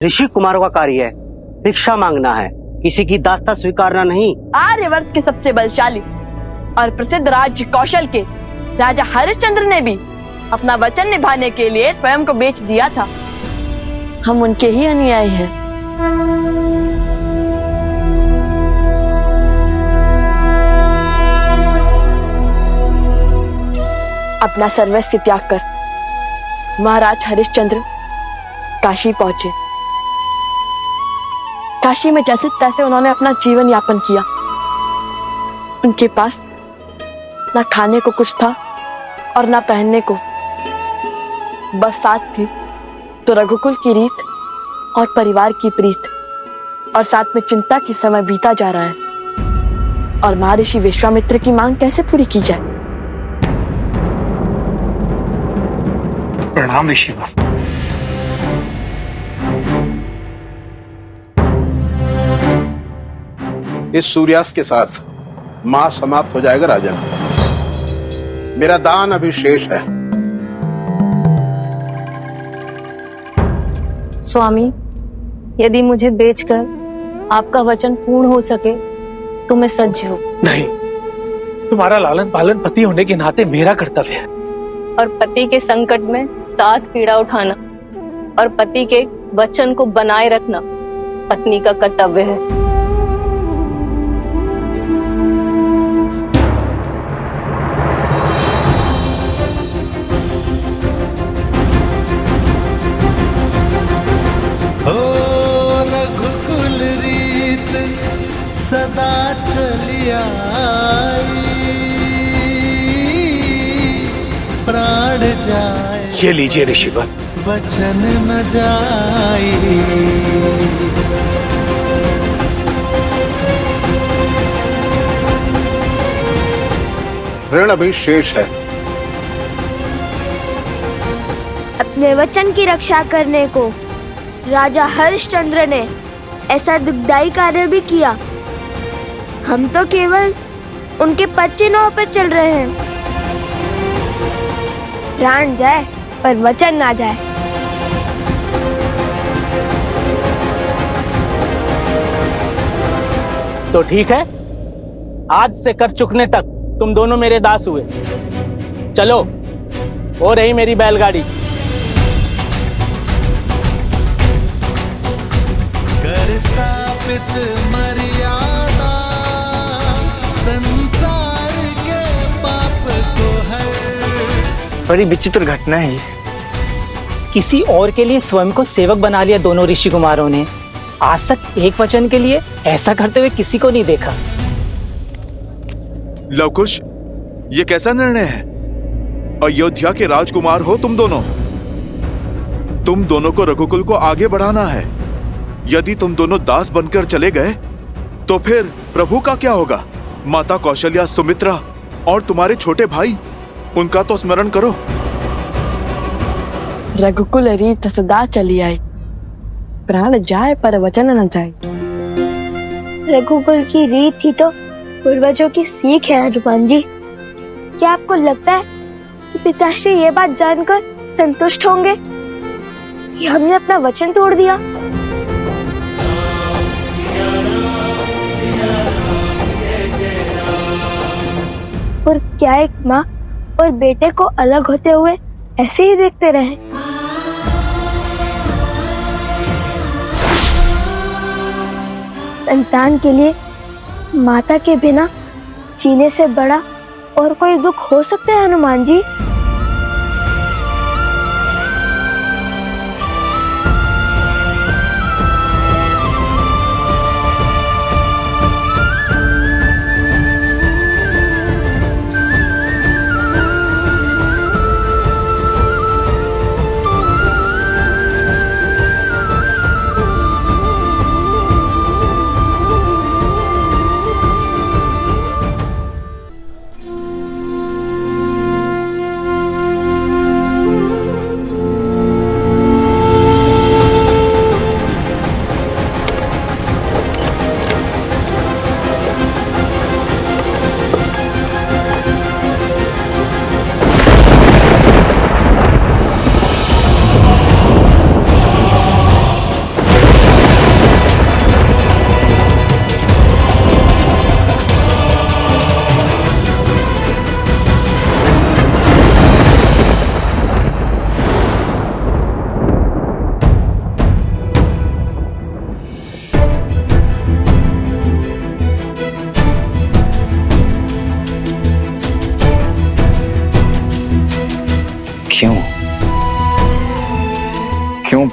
ऋषि कुमारों का कार्य है भिक्षा मांगना है, किसी की दास्ता स्वीकारना नहीं। आर्यवर्त के सबसे बलशाली और प्रसिद्ध राज्य कौशल के राजा हरिश्चंद्र ने भी अपना वचन निभाने के लिए स्वयं को बेच दिया था। हम उनके ही अनुयायी हैं। अपना सर्वस्व त्याग कर महाराज हरिश्चंद्र काशी पहुंचे। काशी में जैसे तैसे उन्होंने अपना जीवन यापन किया। उनके पास ना खाने को कुछ था और ना पहनने को, बस साथ थी तो रघुकुल की रीत और परिवार की प्रीत, और साथ में चिंता की समय बीता जा रहा है और महर्षि विश्वामित्र की मांग कैसे पूरी की जाए। प्रणाम ऋषिवर। इस सूर्यास्त के साथ माह समाप्त हो जाएगा राजन। मेरा दान अभी शेष है। स्वामी, यदि मुझे बेचकर आपका वचन पूर्ण हो सके तो मैं सज्ज हूँ। नहीं, तुम्हारा लालन पालन पति होने के नाते मेरा कर्तव्य है। और पति के संकट में साथ पीड़ा उठाना और पति के वचन को बनाए रखना पत्नी का कर्तव्य है। रघुकुल रीत सदा चली आई, प्राण जाए ये लीजिए ऋषिवर। वचन न जाए। ऋण अभी शेष है। अपने वचन की रक्षा करने को राजा हरिश्चंद्र ने ऐसा दुखदाई कार्य भी किया। हम तो केवल उनके पच्चे नौ पर चल रहे हैं। प्राण जाए पर वचन ना जाए। तो ठीक है, आज से कर चुकने तक तुम दोनों मेरे दास हुए। चलो, हो रही मेरी बैलगाड़ी। कर स्थापित मर्यादा, संसार के पाप को हर। बड़ी विचित्र घटना है ये। किसी और के लिए स्वयं को सेवक बना लिया दोनों ऋषि कुमारों ने। आज तक एक वचन के लिए ऐसा करते हुए किसी को नहीं देखा। लवकुश, ये कैसा निर्णय है? अयोध्या के राजकुमार हो तुम दोनों। तुम दोनों को रघुकुल को आगे बढ़ाना है। यदि तुम दोनों दास बनकर चले गए तो फिर प्रभु का क्या होगा? माता कौशल्या, सुमित्रा और तुम्हारे छोटे भाई, उनका तो स्मरण करो। रघुकुल रीत सदा चली आई, प्राण जाए पर वचन न जाए। रघुकुल की रीत ही तो पूर्वजों की सीख है हनुमान जी। क्या आपको लगता है कि पिताश्री ये बात जानकर संतुष्ट होंगे कि हमने अपना वचन तोड़ दिया? और क्या एक माँ और बेटे को अलग होते हुए ऐसे ही देखते रहे? संतान के लिए माता के बिना जीने से बड़ा और कोई दुख हो सकता है हनुमान जी?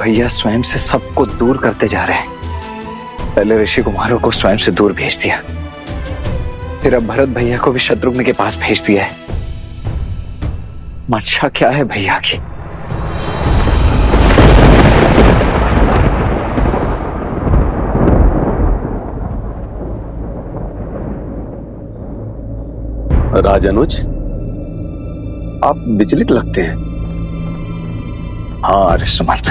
भैया स्वयं से सबको दूर करते जा रहे हैं। पहले ऋषि कुमारों को स्वयं से दूर भेज दिया, फिर अब भरत भैया को भी शत्रुघ्न के पास भेज दिया है। मंशा क्या है भैया की? राजानुज, आप विचलित लगते हैं। हाँ ऋषिमंत,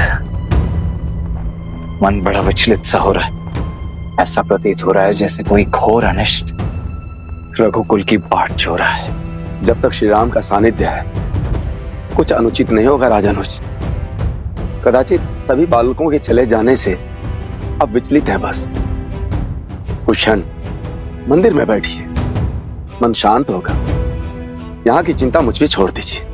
मन बड़ा विचलित सा हो रहा है। ऐसा प्रतीत हो रहा है जैसे कोई घोर अनिष्ट रघुकुल की बाट जो रहा है। जब तक श्री राम का सानिध्य है, कुछ अनुचित नहीं होगा राजानुज। कदाचित सभी बालकों के चले जाने से अब विचलित है बस। कुछ क्षण मंदिर में बैठिए, मन शांत होगा। यहाँ की चिंता मुझ पे छोड़ दीजिए।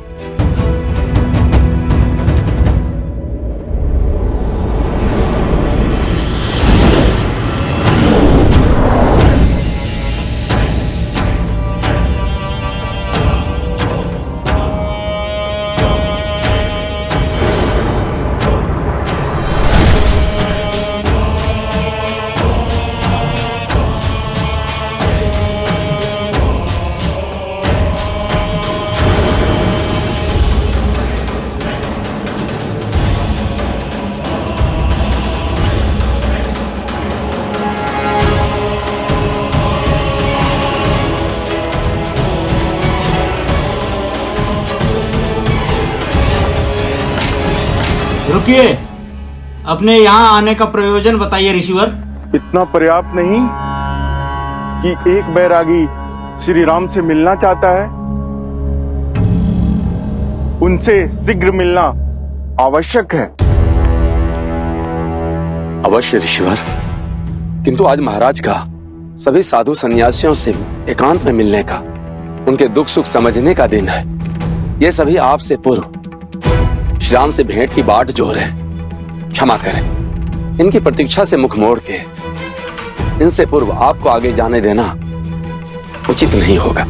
रुकिए, अपने यहाँ आने का प्रयोजन बताइए ऋषिवर। इतना पर्याप्त नहीं कि एक बैरागी श्री राम से मिलना चाहता है, उनसे शीघ्र मिलना आवश्यक है। अवश्य ऋषिवर, किंतु आज महाराज का सभी साधु सन्यासियों से एकांत में मिलने का, उनके दुख सुख समझने का दिन है। ये सभी आपसे पूर्व श्री राम से भेंट की बाट जोह रहे हैं। क्षमा करें, इनकी प्रतीक्षा से मुख मोड़ के इनसे पूर्व आपको आगे जाने देना उचित नहीं होगा।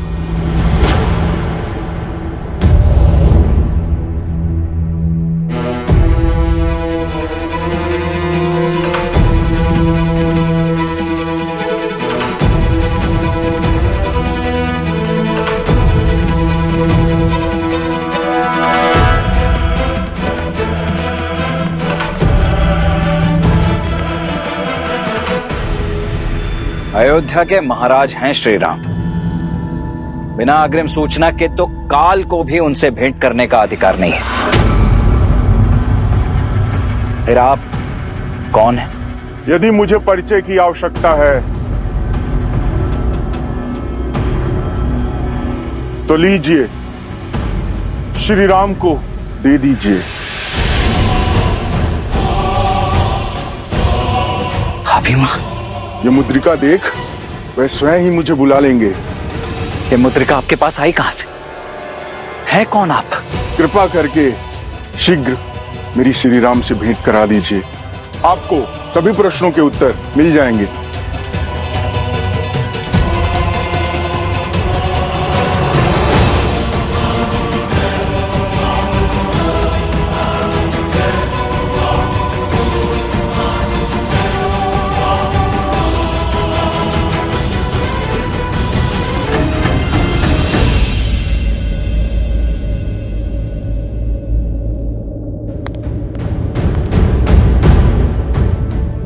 अयोध्या के महाराज हैं श्री राम। बिना अग्रिम सूचना के तो काल को भी उनसे भेंट करने का अधिकार नहीं है। फिर आप कौन हैं? यदि मुझे परिचय की आवश्यकता है तो लीजिए, श्री राम को दे दीजिए। अभिमा, ये मुद्रिका देख, वह स्वयं ही मुझे बुला लेंगे। ये मुद्रिका आपके पास आई कहां से? है कौन आप? कृपा करके शीघ्र मेरी श्री राम से भेंट करा दीजिए। आपको सभी प्रश्नों के उत्तर मिल जाएंगे।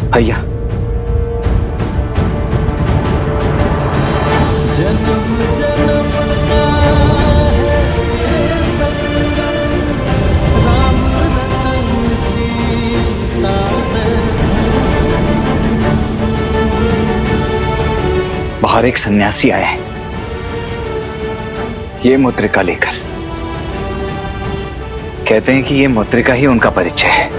भैया, जन्म जन्म का है ये संगम, राम रतन सीता है। बाहर एक सन्यासी आए हैं, ये मुद्रिका लेकर। कहते हैं कि ये मुद्रिका ही उनका परिचय है।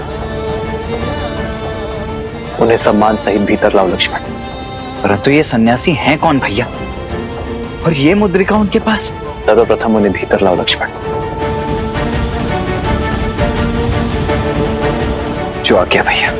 उन्हें सम्मान सहित भीतर लाओ लक्ष्मण। परंतु ये सन्यासी हैं कौन भैया? और ये मुद्रिका उनके पास? सर्वप्रथम उन्हें भीतर लाओ लक्ष्मण। जो आज्ञा भैया।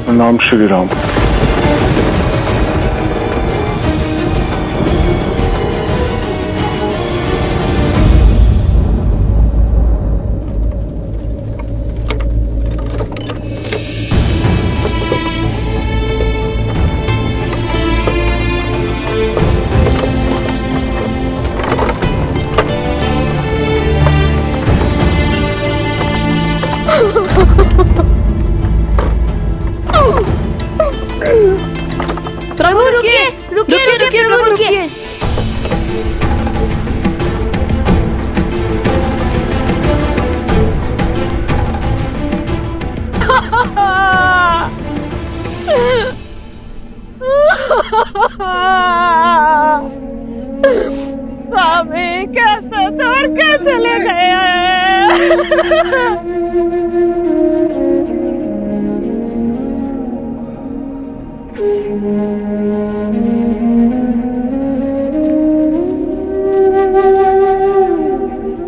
नाम श्री राम। प्रभु रुकिए रुकिए रुकिए प्रभु रुकिए। स्वामी कैसे छोड़ के चले गए।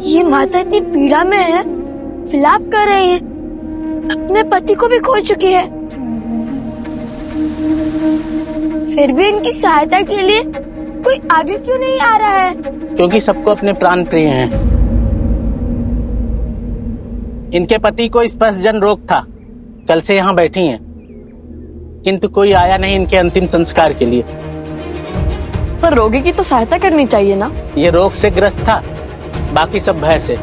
ये माता इतनी पीड़ा में है, विलाप कर रही है, अपने पति को भी खो चुकी है, फिर भी इनकी सहायता के लिए कोई आगे क्यों नहीं आ रहा है? क्योंकि सबको अपने प्राण प्रिय हैं। इनके पति को स्पर्शजन रोग था, कल से यहाँ बैठी हैं, किंतु कोई आया नहीं इनके अंतिम संस्कार के लिए। पर रोगी की तो सहायता करनी चाहिए ना। ये रोग से ग्रस्त था, बाकी सब भय से।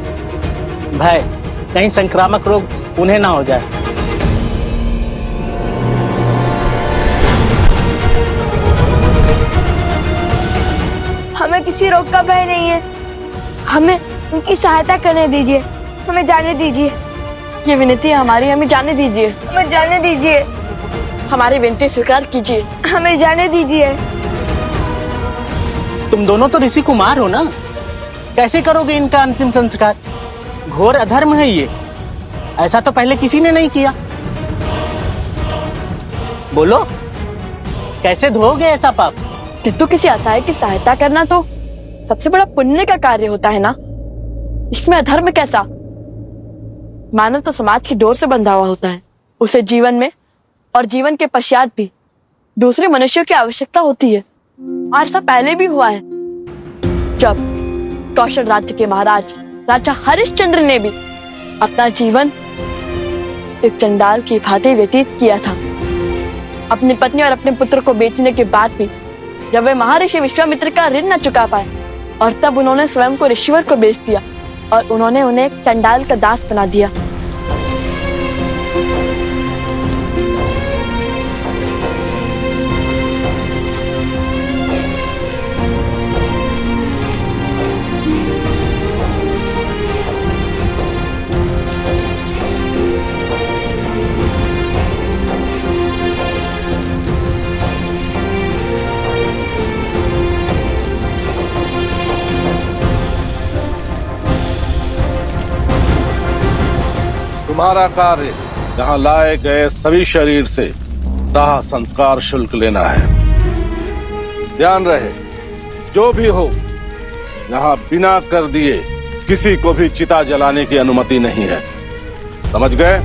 भय कहीं संक्रामक रोग उन्हें ना हो जाए। हमें किसी रोग का भय नहीं है, हमें उनकी सहायता करने दीजिए, हमें जाने दीजिए। ये विनती है हमारी, हमें जाने दीजिए। हमें जाने दीजिए। हमारी विनती स्वीकार कीजिए। हमें जाने दीजिए। तुम दोनों तो ऋषि कुमार हो ना, कैसे करोगे इनका अंतिम संस्कार? घोर अधर्म है ये, ऐसा तो पहले किसी ने नहीं किया। बोलो कैसे धोओगे ऐसा पाप? किंतु किसी असहाय की सहायता करना तो सबसे बड़ा पुण्य का कार्य होता है ना, इसमें अधर्म कैसा? मानव तो समाज की डोर से बंधा हुआ होता है, उसे जीवन में और जीवन के पश्चात भी दूसरे मनुष्यों की आवश्यकता होती है। और ऐसा पहले भी हुआ है, जब कौशल राज्य के महाराज राजा हरिश्चंद्र ने भी अपना जीवन एक चंडाल की भांति व्यतीत किया था। अपनी पत्नी और अपने पुत्र को बेचने के बाद भी जब वे महर्षि विश्वामित्र का ऋण न चुका पाए, और तब उन्होंने स्वयं को ऋषिवर को बेच दिया और उन्होंने उन्हें एक चंडाल का दास बना दिया। तुम्हारा कार्य यहाँ लाए गए सभी शरीर से दाह संस्कार शुल्क लेना है। ध्यान रहे, जो भी हो यहाँ बिना कर दिए किसी को भी चिता जलाने की अनुमति नहीं है, समझ गए?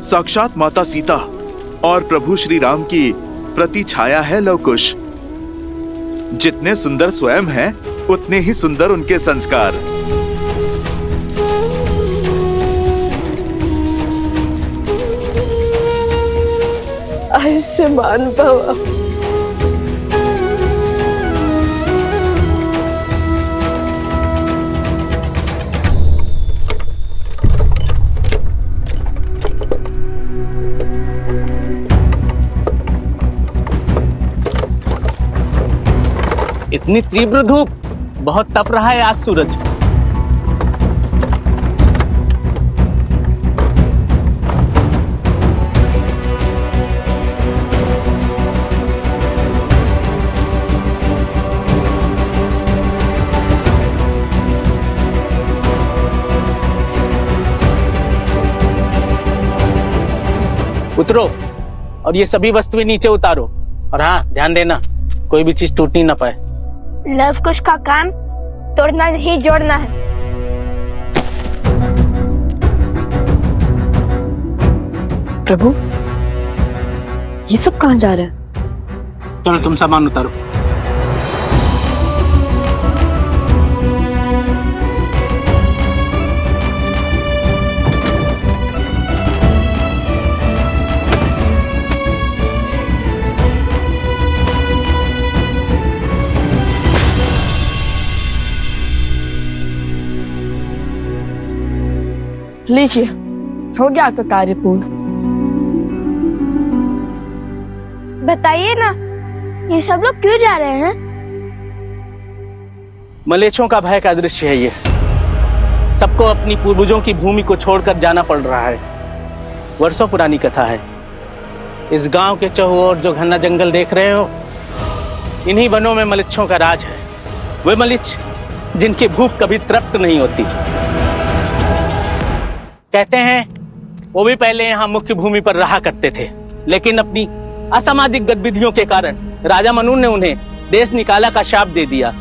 साक्षात माता सीता और प्रभु श्री राम की प्रति छाया है लवकुश। जितने सुंदर स्वयं हैं, उतने ही सुंदर उनके संस्कार। आयुष्मान भव। इतनी तीव्र धूप, बहुत तप रहा है आज सूरज। उतरो और ये सभी वस्तुएं नीचे उतारो। और हाँ, ध्यान देना कोई भी चीज टूटनी ना पाए। लव कुश का काम तोड़ना नहीं, जोड़ना है। प्रभु, ये सब कहाँ जा रहा है? चलो तुम सामान उतारो। लीजिए, हो गया आपका कार्य पूर्ण। बताइए ना, ये सब लोग क्यों जा रहे हैं? मलेच्छों का भय का दृश्य है ये। सबको अपनी पूर्वजों की भूमि को छोड़कर जाना पड़ रहा है। वर्षों पुरानी कथा है। इस गांव के चहुओर जो घना जंगल देख रहे हो, इन्हीं वनों में मलेच्छों का राज है। वे मलिच्छ जिनकी भूख कभी तृप्त नहीं होती। कहते हैं वो भी पहले यहाँ मुख्य भूमि पर रहा करते थे, लेकिन अपनी असामाजिक गतिविधियों के कारण राजा मनु ने उन्हें देश निकाला का शाप दे दिया।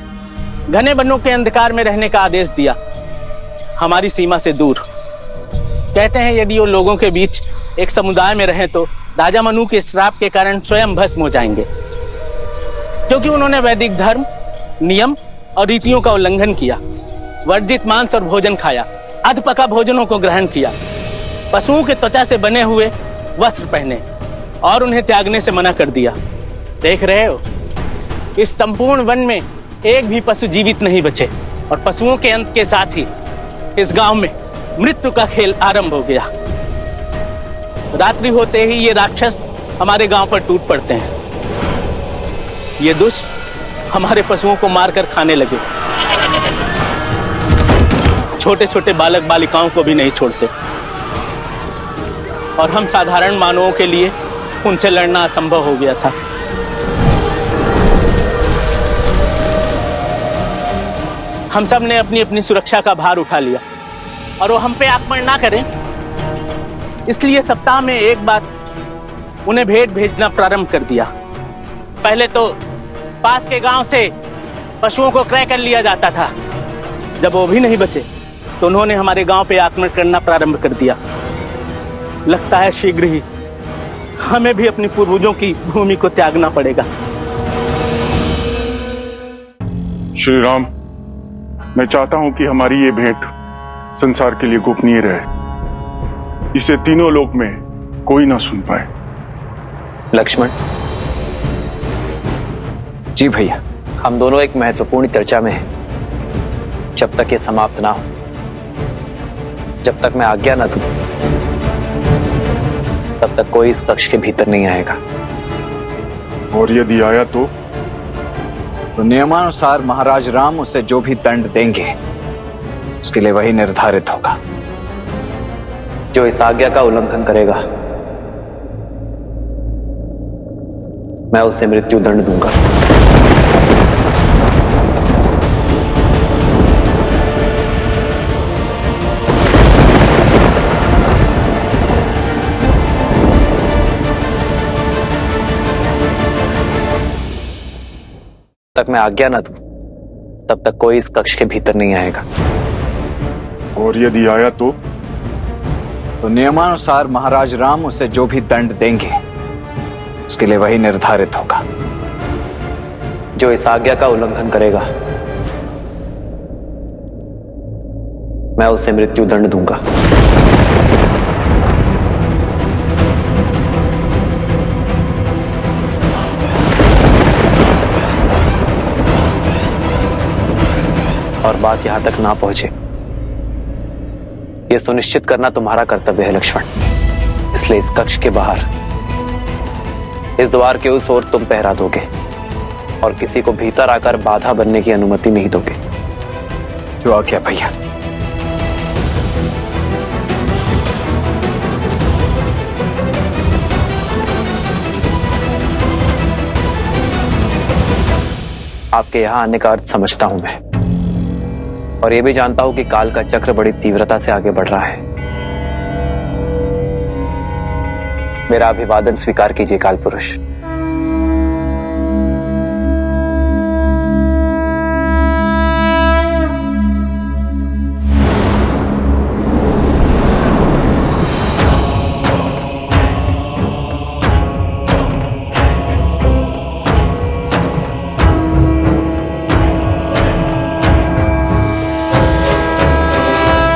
घने वनों के अंधकार में रहने का आदेश दिया, हमारी सीमा से दूर। कहते हैं यदि वो लोगों के बीच एक समुदाय में रहें तो राजा मनु के श्राप के कारण स्वयं भस्म हो जाएंगे, क्योंकि उन्होंने वैदिक धर्म, नियम और रीतियों का उल्लंघन किया, वर्जित मांस और भोजन खाया, अधपका भोजनों को ग्रहण किया, पशुओं के त्वचा से बने हुए वस्त्र पहने और उन्हें त्यागने से मना कर दिया। देख रहे हो, इस संपूर्ण वन में एक भी पशु जीवित नहीं बचे और पशुओं के अंत के साथ ही इस गांव में मृत्यु का खेल आरंभ हो गया। रात्रि होते ही ये राक्षस हमारे गांव पर टूट पड़ते हैं। ये दुष्ट हमारे पशुओं को मारकर खाने लगे, छोटे छोटे बालक बालिकाओं को भी नहीं छोड़ते, और हम साधारण मानवों के लिए उनसे लड़ना असंभव हो गया था। हम सब ने अपनी अपनी सुरक्षा का भार उठा लिया और वो हम पे आक्रमण ना करें, इसलिए सप्ताह में एक बार उन्हें भेंट भेजना प्रारंभ कर दिया। पहले तो पास के गांव से पशुओं को क्रय कर लिया जाता था। जब वो भी नहीं बचे तो उन्होंने हमारे गांव पे आक्रमण करना प्रारंभ कर दिया। लगता है शीघ्र ही हमें भी अपनी पूर्वजों की भूमि को त्यागना पड़ेगा। श्री राम, मैं चाहता हूं कि हमारी ये भेंट संसार के लिए गोपनीय रहे। इसे तीनों लोक में कोई ना सुन पाए। लक्ष्मण जी भैया, हम दोनों एक महत्वपूर्ण चर्चा में हैं। जब तक ये समाप्त ना हो, जब तक मैं आज्ञा न दूं, तब तक कोई इस कक्ष के भीतर नहीं आएगा। और यदि आया तो नियमानुसार महाराज राम उसे जो भी दंड देंगे उसके लिए वही निर्धारित होगा। जो इस आज्ञा का उल्लंघन करेगा, मैं उसे मृत्यु दंड दूंगा। तक मैं आज्ञा न दूं, तब तक कोई इस कक्ष के भीतर नहीं आएगा। और यदि आया तो नियमानुसार महाराज राम उसे जो भी दंड देंगे उसके लिए वही निर्धारित होगा। जो इस आज्ञा का उल्लंघन करेगा, मैं उसे मृत्यु दंड दूंगा। और बात यहां तक ना पहुंचे, यह सुनिश्चित करना तुम्हारा कर्तव्य है लक्ष्मण। इसलिए इस कक्ष के बाहर, इस द्वार के उस ओर तुम पहरा दोगे और किसी को भीतर आकर बाधा बनने की अनुमति नहीं दोगे। जो आज्ञा भैया। आपके यहां आने का अर्थ समझता हूं मैं, और यह भी जानता हूं कि काल का चक्र बड़ी तीव्रता से आगे बढ़ रहा है। मेरा अभिवादन स्वीकार कीजिए काल पुरुष।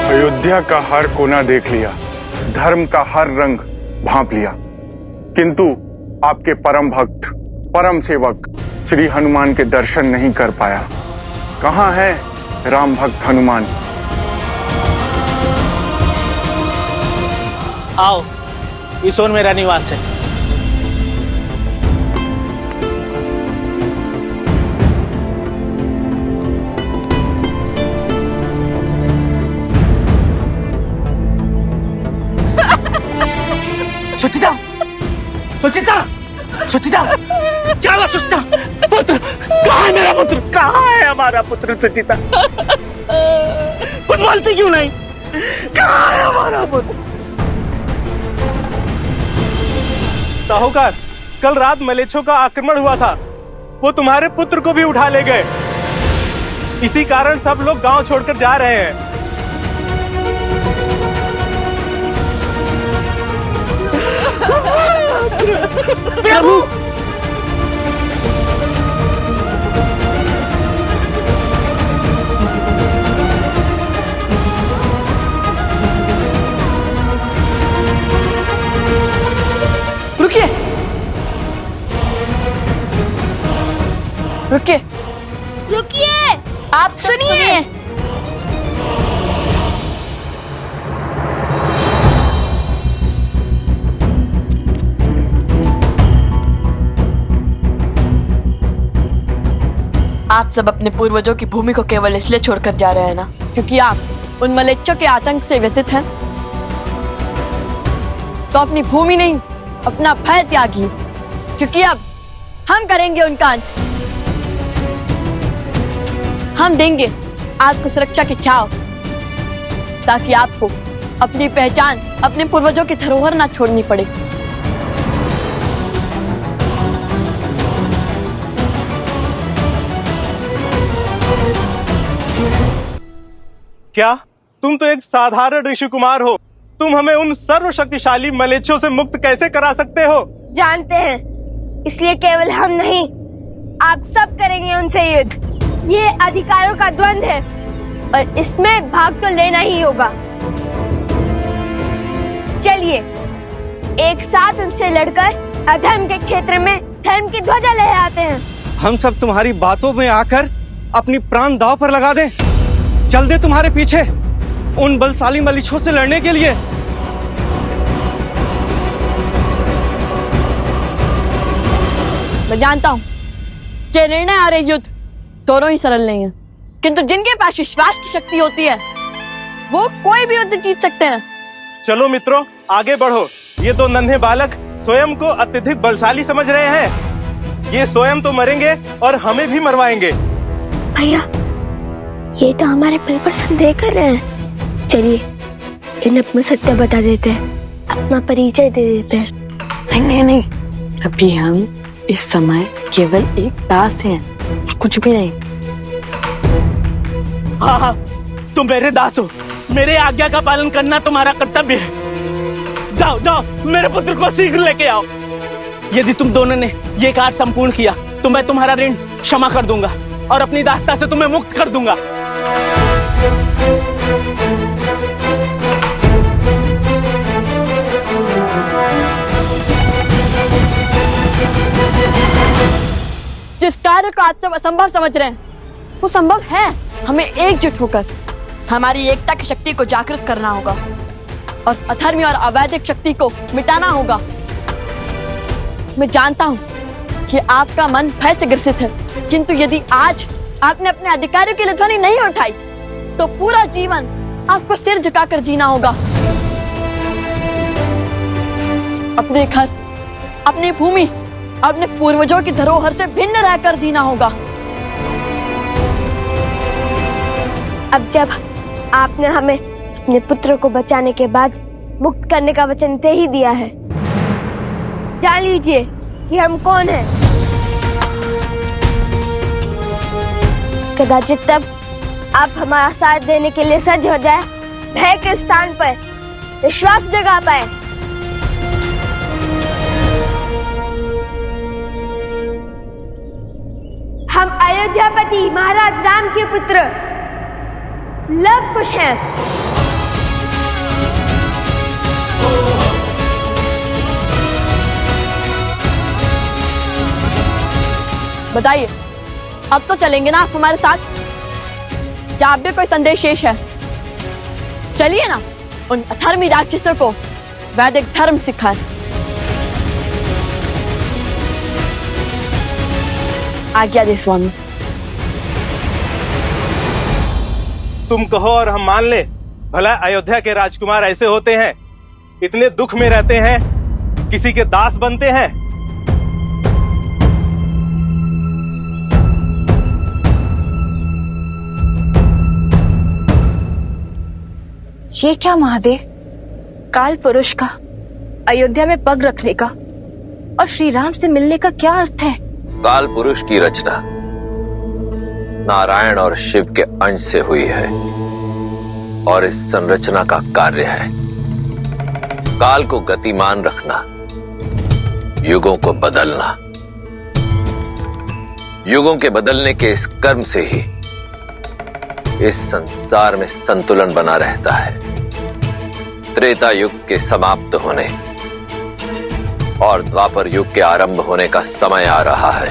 अयोध्या का हर कोना देख लिया, धर्म का हर रंग भांप लिया, किंतु आपके परम भक्त, परम सेवक श्री हनुमान के दर्शन नहीं कर पाया। कहाँ है राम भक्त हनुमान? आओ, इस ओर मेरा निवास है। सुचिता, सुचिता, सुचिता, क्या हुआ सुचिता? पुत्र, कहाँ है मेरा पुत्र? कहाँ है हमारा पुत्र सुचिता? कुछ बोलती क्यों नहीं? कहाँ है हमारा पुत्र? साहूकार, कल रात मलेच्छों का आक्रमण हुआ था, वो तुम्हारे पुत्र को भी उठा ले गए। इसी कारण सब लोग गांव छोड़कर जा रहे हैं। प्रभु, रुकिए, रुकिए, रुकिए, आप सुनिए। आप सब अपने पूर्वजों की भूमि को केवल इसलिए छोड़कर जा रहे हैं ना क्योंकि आप उन मलेच्छों के आतंक से व्यथित हैं? तो अपनी भूमि नहीं, अपना भय त्यागिए, क्योंकि अब हम करेंगे उनका अंत। हम देंगे आपको सुरक्षा की छाव, ताकि आपको अपनी पहचान अपने पूर्वजों की धरोहर ना छोड़नी पड़े। क्या तुम तो एक साधारण ऋषि कुमार हो? तुम हमें उन सर्वशक्तिशाली मलेच्छों से मुक्त कैसे करा सकते हो? जानते हैं, इसलिए केवल हम नहीं, आप सब करेंगे उनसे युद्ध। ये अधिकारों का द्वंद्व है और इसमें भाग तो लेना ही होगा। चलिए, एक साथ उनसे लड़कर अधर्म के क्षेत्र में धर्म की ध्वजा लहराते हैं। हम सब तुम्हारी बातों में आकर अपनी प्राण दांव पर लगा दें, चल दे तुम्हारे पीछे उन बलशाली मलेच्छों से लड़ने के लिए। मैं जानता हूँ कि निर्णय और युद्ध दोनों ही सरल नहीं है, किंतु जिनके पास विश्वास की शक्ति होती है वो कोई भी युद्ध जीत सकते हैं। चलो मित्रों, आगे बढ़ो। ये दो नन्हे बालक स्वयं को अत्यधिक बलशाली समझ रहे हैं। ये स्वयं तो मरेंगे और हमें भी मरवाएंगे। भैया, ये तो हमारे पल पर संदेह कर रहे हैं। चलिए, इन्हें अपना सत्य बता देते हैं, अपना परिचय दे देते हैं। नहीं नहीं नहीं, अभी हम इस समय केवल एक दास हैं, कुछ भी नहीं। हाँ हाँ, तुम मेरे दास हो, मेरे आज्ञा का पालन करना तुम्हारा कर्तव्य है। जाओ जाओ, मेरे पुत्र को शीघ्र लेके आओ। यदि तुम दोनों ने ये कार्य संपूर्ण किया तो मैं तुम्हारा ऋण क्षमा कर दूंगा और अपनी दासता से तुम्हें मुक्त कर दूंगा। जिस कार्य को आप सब असंभव समझ रहे हैं वो संभव है। हमें एकजुट होकर हमारी एकता की शक्ति को जागृत करना होगा और अधर्मी और अवैधिक शक्ति को मिटाना होगा। मैं जानता हूँ कि आपका मन भय से ग्रसित है, किंतु यदि आज आपने अपने अधिकारों के लिए ध्वनि नहीं उठाई तो पूरा जीवन आपको सिर झुकाकर जीना होगा। अपने घर, अपनी भूमि, अपने पूर्वजों की धरोहर से भिन्न रहकर जीना होगा। अब जब आपने हमें अपने पुत्र को बचाने के बाद मुक्त करने का वचन दे ही दिया है, जान लीजिए कि हम कौन हैं। कदाचित तब आप हमारा साथ देने के लिए सज्ज हो जाए, भय के स्थान पर विश्वास जगा पाए। हम अयोध्यापति महाराज राम के पुत्र लव कुश हैं। बताइए, अब तो चलेंगे ना आप हमारे साथ? क्या आप भी कोई संदेश शेष है? चलिए ना, उन अधर्मी राक्षसों को वैदिक धर्म सिखाएं। आज्ञा दे स्वामी। तुम कहो और हम मान ले। भला अयोध्या के राजकुमार ऐसे होते हैं, इतने दुख में रहते हैं, किसी के दास बनते हैं? ये क्या महादेव, काल पुरुष का अयोध्या में पग रखने का और श्री राम से मिलने का क्या अर्थ है? काल पुरुष की रचना नारायण और शिव के अंश से हुई है और इस संरचना का कार्य है काल को गतिमान रखना, युगों को बदलना। युगों के बदलने के इस कर्म से ही इस संसार में संतुलन बना रहता है। त्रेता युग के समाप्त होने और द्वापर युग के आरंभ होने का समय आ रहा है।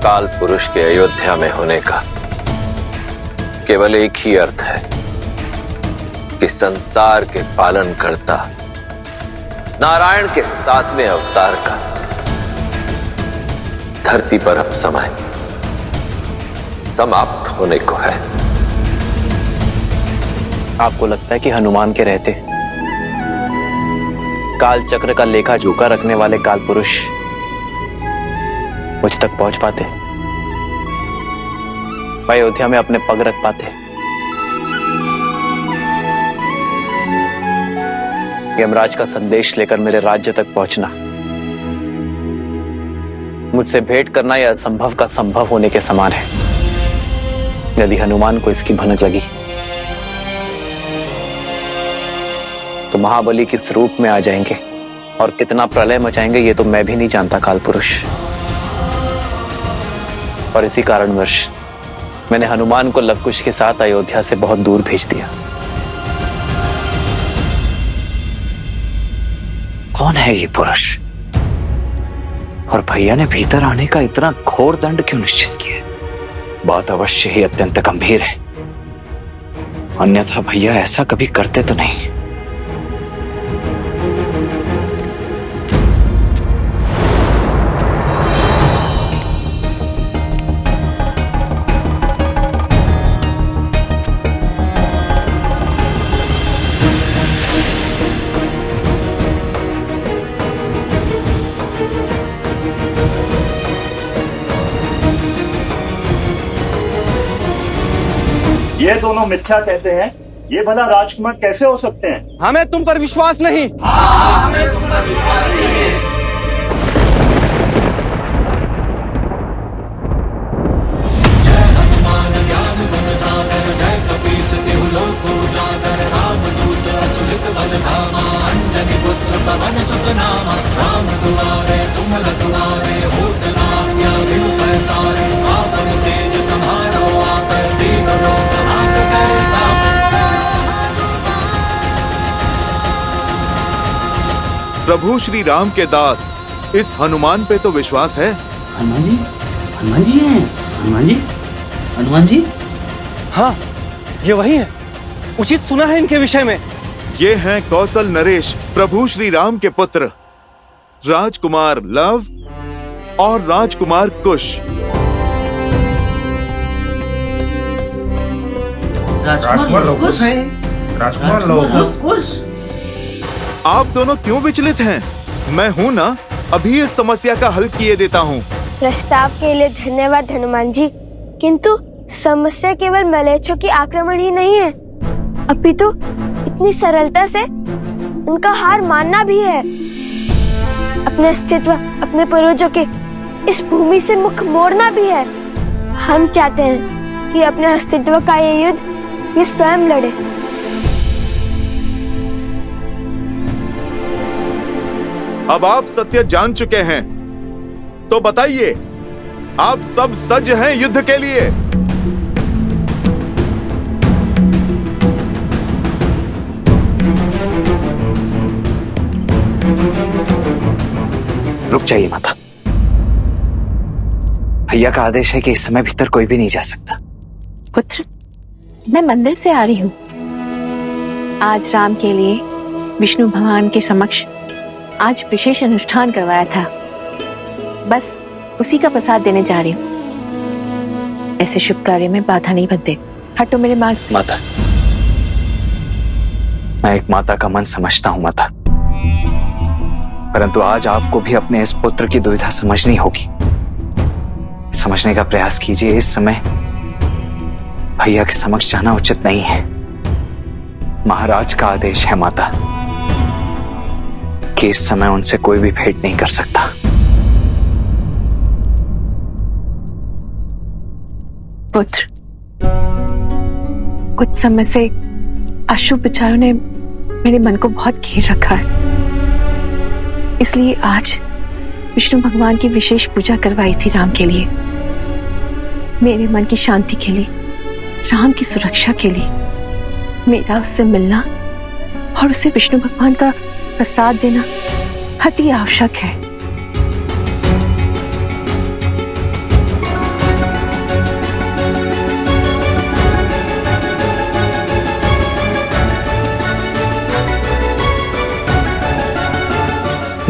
काल पुरुष के अयोध्या में होने का केवल एक ही अर्थ है कि संसार के पालन करता नारायण के 7वें अवतार का धरती पर अब समय समाप्त होने को है। आपको लगता है कि हनुमान के रहते काल चक्र का लेखा जोखा रखने वाले काल पुरुष मुझ तक पहुंच पाते, अयोध्या में अपने पग रख पाते? यमराज का संदेश लेकर मेरे राज्य तक पहुंचना, मुझसे भेंट करना यह असंभव का संभव होने के समान है। यदि हनुमान को इसकी भनक लगी तो महाबली किस रूप में आ जाएंगे और कितना प्रलय मचाएंगे ये तो मैं भी नहीं जानता काल पुरुष। और इसी कारणवश मैंने हनुमान को लवकुश के साथ अयोध्या से बहुत दूर भेज दिया। कौन है ये पुरुष और भैया ने भीतर आने का इतना घोर दंड क्यों निश्चित किया? बात अवश्य ही अत्यंत गंभीर है, अन्यथा भैया ऐसा कभी करते तो नहीं। ये दोनों मिथ्या कहते हैं, ये भला राजकुमार कैसे हो सकते हैं? हमें तुम पर विश्वास नहीं। हमें तुम पर विश्वास नहीं है। जय हनुमान ज्ञान गुण सागर, जय कपीस तिहु लोक उजागर, रामदूत अतुलित बल धामा, अंजनी पुत्र पवन सुत नामा, राम दुआरे तुम रखवारे, होत न आज्ञा बिनु पैसारे, आपन तेज समारो आप दीन लोक हाथ करता। प्रभु श्री राम के दास इस हनुमान पे तो विश्वास है। हनुमान जी, हनुमान जी हैं, हनुमान जी, हनुमान जी। हाँ, ये वही है। उचित सुना है इनके विषय में। ये हैं कौशल नरेश, प्रभु श्री राम के पुत्र, राजकुमार लव और राजकुमार कुश। राजकुमार लोकुश है। राजकुमार लोकुश। आप दोनों क्यों विचलित हैं? मैं हूं ना, अभी इस समस्या का हल किए देता हूं। प्रस्ताव के लिए धन्यवाद हनुमान जी, किंतु समस्या केवल मलेच्छों की आक्रमण ही नहीं है, अपितु इतनी सरलता से उनका हार मानना भी है। अपने अस्तित्व, अपने पूर्वजों के इस भूमि से मुख मोड़ना भी है। हम चाहते हैं कि अपने अस्तित्व का ये युद्ध ये स्वयं लड़े। अब आप सत्य जान चुके हैं, तो बताइए, आप सब सज्ज हैं युद्ध के लिए? रुक जाइए माता। भैया का आदेश है कि इस समय भीतर कोई भी नहीं जा सकता। पुत्र, मैं मंदिर से आ रही हूँ। आज राम के लिए विष्णु भगवान के समक्ष आज विशेष अनुष्ठान करवाया था, बस उसी का प्रसाद देने जा रही हूँ। ऐसे शुभ कार्य में बाधा नहीं बनते। हटो मेरे मार्ग से। माता, मैं एक माता का मन समझता हूँ माता, परंतु आज आपको भी अपने इस पुत्र की दुविधा समझनी होगी। समझने का प्रयास कीजिए। इस समय भैया के समक्ष जाना उचित नहीं है। महाराज का आदेश है माता कि इस समय उनसे कोई भी भेंट नहीं कर सकता। पुत्र, कुछ समय से अशुभ विचारों ने मेरे मन को बहुत घेर रखा है, इसलिए आज विष्णु भगवान की विशेष पूजा करवाई थी राम के लिए, मेरे मन की शांति के लिए, राम की सुरक्षा के लिए। मेरा उससे मिलना और उसे विष्णु भगवान का प्रसाद देना अति आवश्यक है।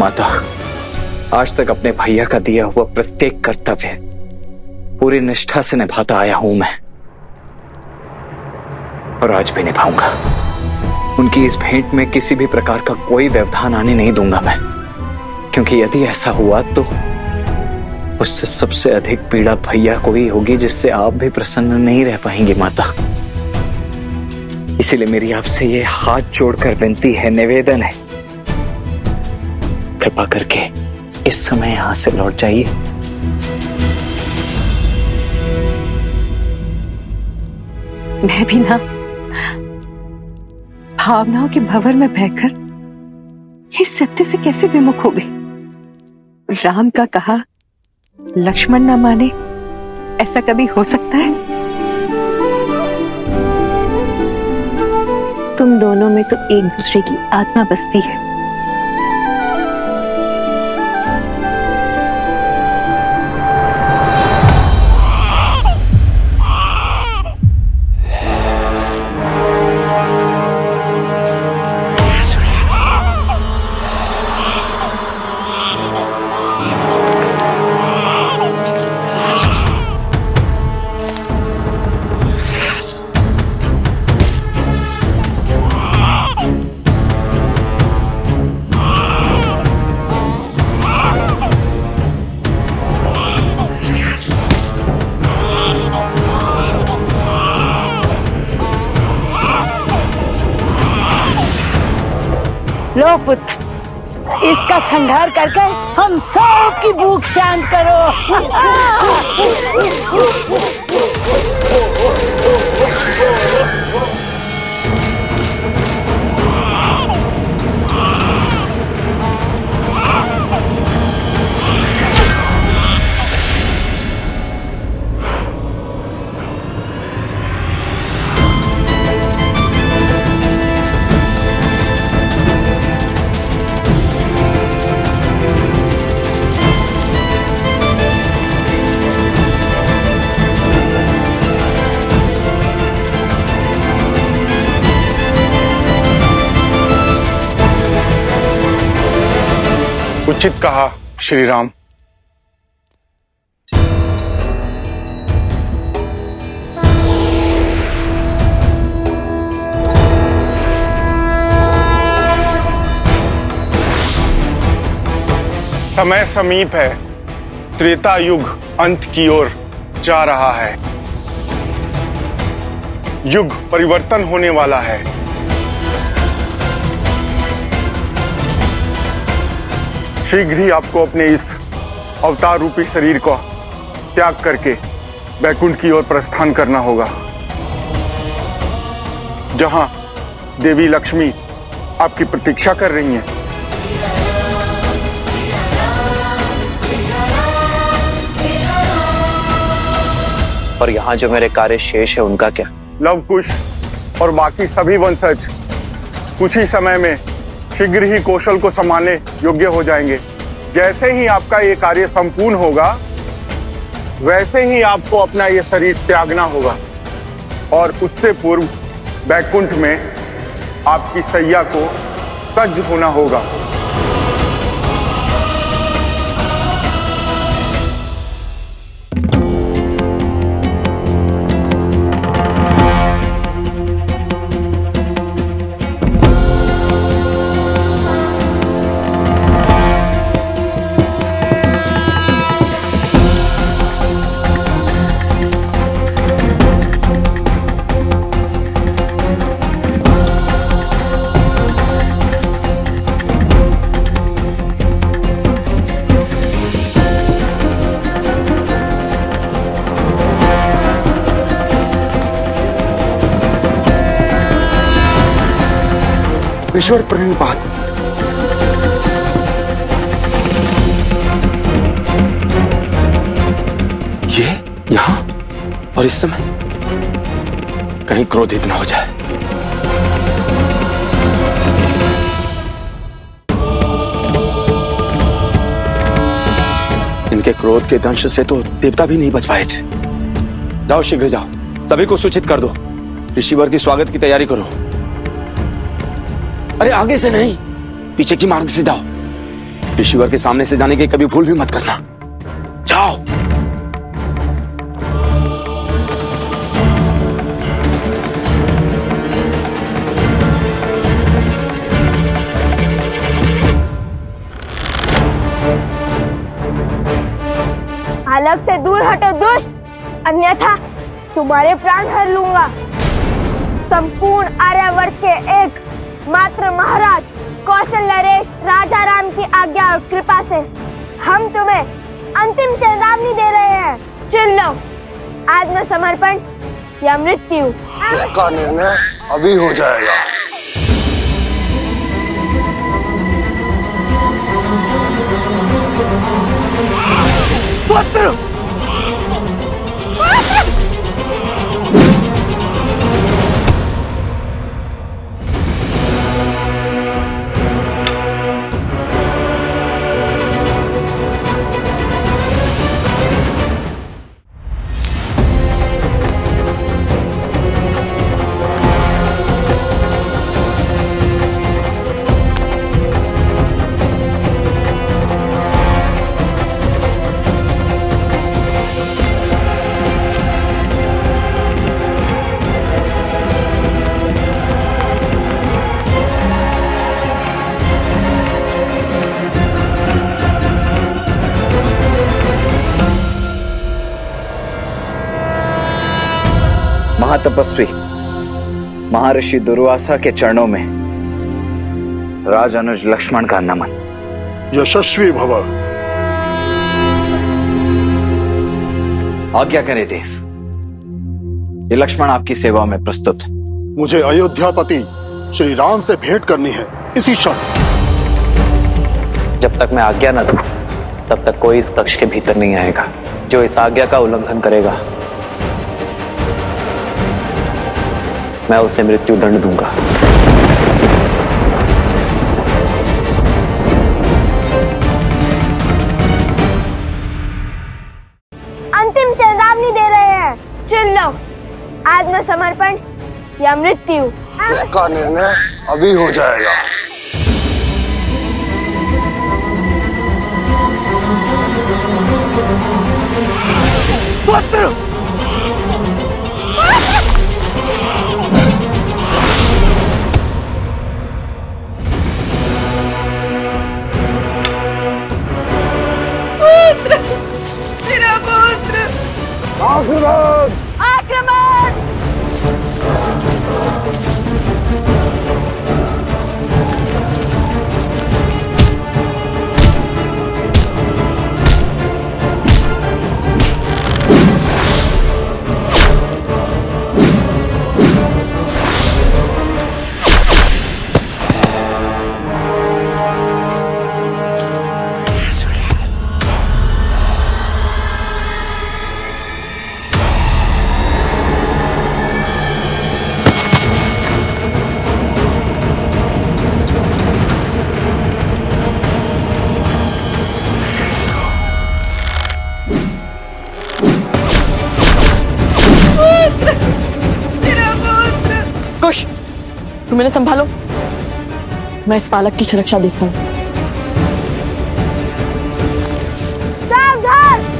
माता, आज तक अपने भैया का दिया हुआ प्रत्येक कर्तव्य पूरी निष्ठा से निभाता आया हूं मैं, और आज भी निभाऊंगा। उनकी इस भेंट में किसी भी प्रकार का कोई व्यवधान आने नहीं दूंगा मैं, क्योंकि यदि ऐसा हुआ तो उससे सबसे अधिक पीड़ा भैया को ही होगी, जिससे आप भी प्रसन्न नहीं रह पाएंगी माता। इसीलिए मेरी आपसे ये हाथ जोड़कर विनती है, निवेदन है, कृपा करके इस समय यहां से लौट जाइए। मैं भी ना भावनाओं के भंवर में बहकर इस सत्य से कैसे विमुख हो गई। राम का कहा लक्ष्मण न माने, ऐसा कभी हो सकता है? तुम दोनों में तो एक दूसरे की आत्मा बसती है। लो पुत्र, इसका संहार करके हम सब की भूख शांत करो। उचित कहा श्री राम। समय समीप है, त्रेता युग अंत की ओर जा रहा है। युग परिवर्तन होने वाला है। शीघ्र ही आपको अपने इस अवतार रूपी शरीर को त्याग करके बैकुंठ की ओर प्रस्थान करना होगा, जहां देवी लक्ष्मी आपकी प्रतीक्षा कर रही हैं। और यहाँ जो मेरे कार्य शेष है उनका क्या? लवकुश और बाकी सभी वंशज कुछ ही समय में शीघ्र ही कौशल को संभालने योग्य हो जाएंगे। जैसे ही आपका ये कार्य संपूर्ण होगा, वैसे ही आपको अपना ये शरीर त्यागना होगा और उससे पूर्व बैकुंठ में आपकी सैया को सज्ज होना होगा। ईश्वर प्रणिपात। ये यहां और इस समय कहीं क्रोधित ना हो जाए। इनके क्रोध के दंश से तो देवता भी नहीं बच पाए थे। जाओ शीघ्र जाओ, सभी को सूचित कर दो, ऋषिवर की स्वागत की तैयारी करो। अरे आगे से नहीं, पीछे की मार्ग से जाओ। ऋषिवर के सामने से जाने की कभी भूल भी मत करना। जाओ। हालत से दूर हटो दुष्ट, अन्यथा तुम्हारे प्राण हर लूंगा। संपूर्ण आर्यावर्त के एक मात्र महाराज कौशल नरेश राजा राम की आज्ञा और कृपा से हम तुम्हें अंतिम चेतावनी दे रहे हैं। चुन लो, आत्मसमर्पण या मृत्यु। इसका निर्णय अभी हो जाएगा। पुत्र! महातपस्वी महर्षि दुर्वासा के चरणों में राज अनुज लक्ष्मण का नमन। यशस्वी भव। आज्ञा करें देव, ये लक्ष्मण आपकी सेवा में प्रस्तुत। मुझे अयोध्यापति श्री राम से भेंट करनी है इसी क्षण। जब तक मैं आज्ञा न दूं, तब तक कोई इस कक्ष के भीतर नहीं आएगा। जो इस आज्ञा का उल्लंघन करेगा, मैं उसे मृत्यु दंड दूंगा। अंतिम चेतावनी दे रहे हैं। चुन लो, आत्मसमर्पण या मृत्यु। इसका निर्णय अभी हो जाएगा। पुत्र! मेरा पुत्र! आक्रमण! आक्रमण! तुम इन्हें संभालो, मैं इस बालक की सुरक्षा देखता हूँ। सावधान!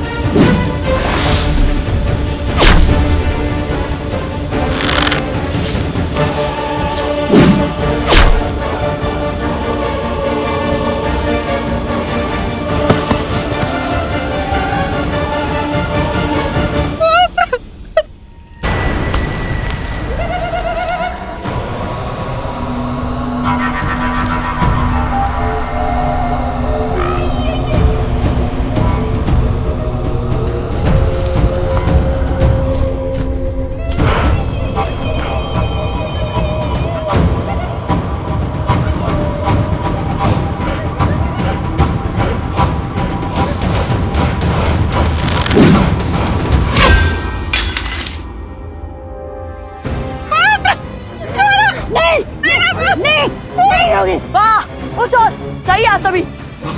वाह, उस ओर, सही आप सभी,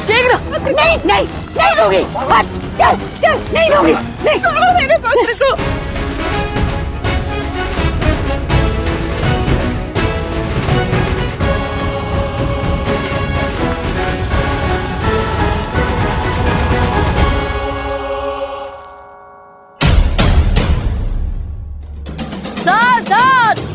शीघ्र। नहीं होगी। चल, नहीं होगी। नहीं, छोड़ो मेरे पुत्र को। सावधान!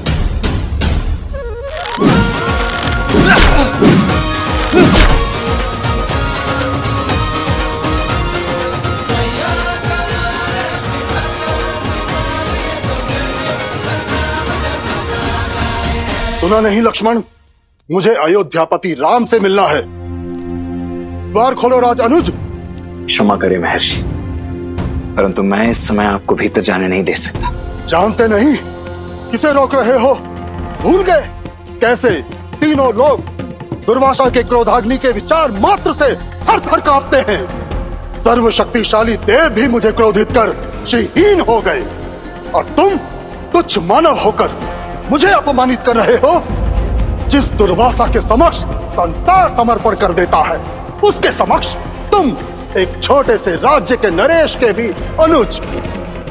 सुना नहीं लक्ष्मण, मुझे अयोध्यापति राम से मिलना है। द्वार खोलो राज अनुज। क्षमा करें महर्षि, परंतु मैं इस समय आपको भीतर जाने नहीं दे सकता। जानते नहीं किसे रोक रहे हो? भूल गए कैसे तीनों लोग दुर्वासा के क्रोधाग्नि के विचार मात्र से थर थर कांपते हैं। सर्वशक्तिशाली देव भी मुझे क्रोधित कर श्रीहीन हो गए, और तुम तुच्छ मानव होकर मुझे अपमानित कर रहे हो। जिस दुर्वासा के समक्ष संसार समर्पण कर देता है, उसके समक्ष तुम एक छोटे से राज्य के नरेश के भी अनुज,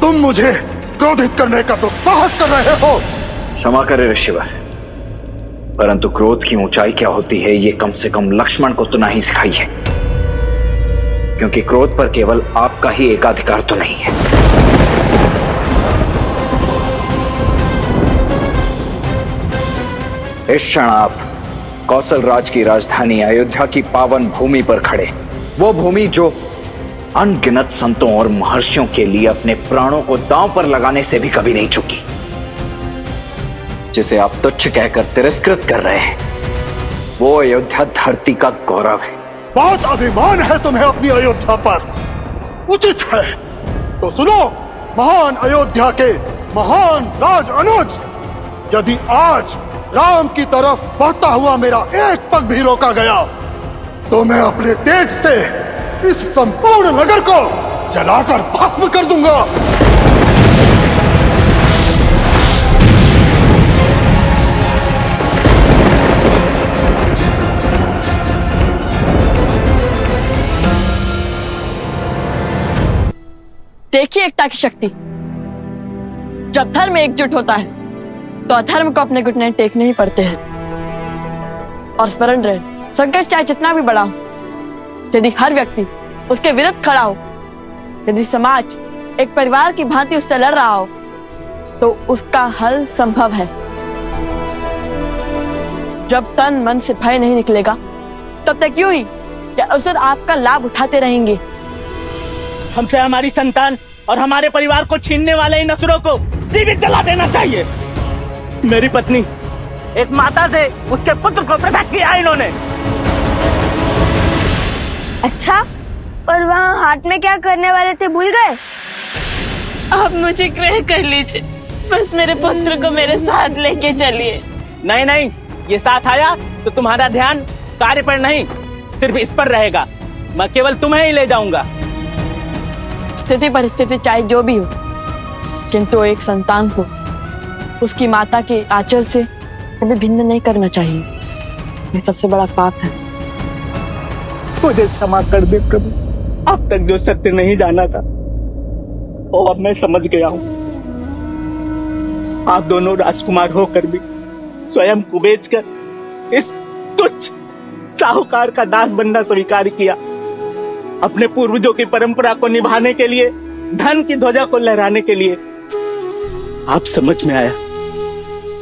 तुम मुझे क्रोधित करने का तो साहस कर रहे हो। क्षमा करें ऋषिवर, परंतु क्रोध की ऊंचाई क्या होती है ये कम से कम लक्ष्मण को तो नहीं सिखाई है, क्योंकि क्रोध पर केवल आपका ही एकाधिकार तो नहीं है। इस क्षण आप कौशल राज की राजधानी अयोध्या की पावन भूमि पर खड़े, वो भूमि जो अनगिनत संतों और महर्षियों के लिए अपने प्राणों को दांव पर लगाने से भी कभी नहीं चुकी, जिसे आप तुच्छ कहकर तिरस्कृत कर रहे हैं, वो अयोध्या धरती का गौरव है। बहुत अभिमान है तुम्हें अपनी अयोध्या पर, उचित है तो सुनो महान अयोध्या के महान राज अनुज, यदि आज राम की तरफ बढ़ता हुआ मेरा एक पग भी रोका गया तो मैं अपने तेज से इस संपूर्ण नगर को जलाकर भस्म कर दूंगा। देखिए एकता की शक्ति। जब धर्म एकजुट होता है तो अधर्म को अपने घुटने टेकने ही पड़ते हैं। और स्मरण रहे, संकट चाहे जितना भी बड़ा हो, यदि हर व्यक्ति उसके विरुद्ध खड़ा हो, यदि समाज एक परिवार की भांति उससे लड़ रहा हो, तो उसका हल संभव है। जब तन मन से भय नहीं निकलेगा, तब तक यूं ही या अवसर आपका लाभ उठाते रहेंगे। हमसे हमारी संतान और हमारे परिवार को छीनने वाले इन असुरों को जीवित जला देना चाहिए। मेरी पत्नी एक माता से उसके पुत्र को पृथक किया इन्होंने। अच्छा, और वहाँ हाथ में क्या करने वाले थे भूल गए? आप मुझे ग्रह कर लीजिए, बस मेरे पुत्र को मेरे साथ लेके चलिए। नहीं नहीं, ये साथ आया तो तुम्हारा ध्यान कार्य पर नहीं, सिर्फ इस पर रहेगा। मैं केवल तुम्हें ही ले जाऊंगा। स्थिति परिस्थिति चाहे जो भी हो, किंतु एक संतान को उसकी माता के आचर से कभी भिन्न नहीं करना चाहिए। ये सबसे बड़ा पाप है। मुझे क्षमा कर दे प्रभु, अब तक जो सत्य नहीं जाना था वो अब मैं समझ गया हूँ। आप दोनों राजकुमार होकर भी स्वयं को बेचकर इस तुच्छ साहूकार का दास बनना स्वीकार किया। अपने पूर्वजों की परंपरा को निभाने के लिए, धन की ध्वजा को लहराने के लिए। आप समझ में आया,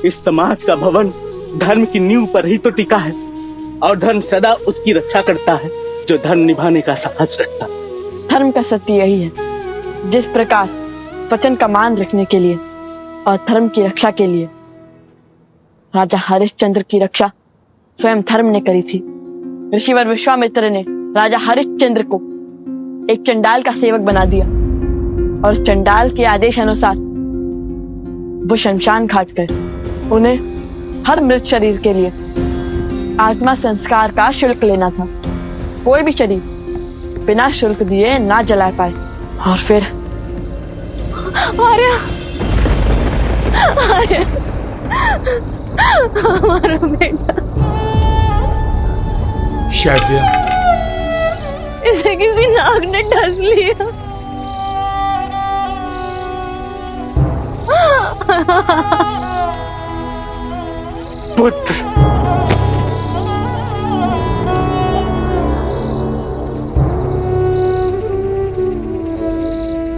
इस समाज का भवन धर्म की नींव पर ही तो टिका है, और धर्म सदा उसकी रक्षा करता है जो धर्म निभाने का साहस रखता है। धर्म का सत्य यही है, जिस प्रकार वचन का मान रखने के लिए और धर्म की रक्षा के लिए राजा हरिश्चंद्र की रक्षा स्वयं धर्म ने करी थी। ऋषिवर विश्वामित्र ने राजा हरिश्चंद्र को एक चंडाल का सेवक बना दिया, और उस चंडाल के आदेश अनुसार वो शमशान घाट गए। उन्हें हर मृत शरीर के लिए आत्मा संस्कार का शुल्क लेना था। कोई भी शरीर बिना शुल्क दिए ना जला पाए। और फिर आर्या, आर्या, हमारा बेटा, शैव्या, इसे किसी नाग ने डस लिया। पुत्र,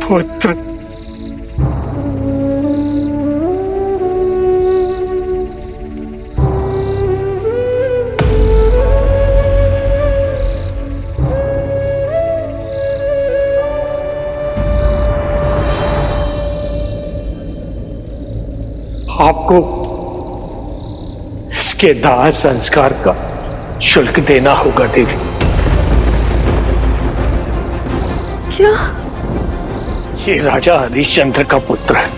पुत्र, आपको इसके दाह संस्कार का शुल्क देना होगा देवी। क्या? ये राजा हरिश्चंद्र का पुत्र है,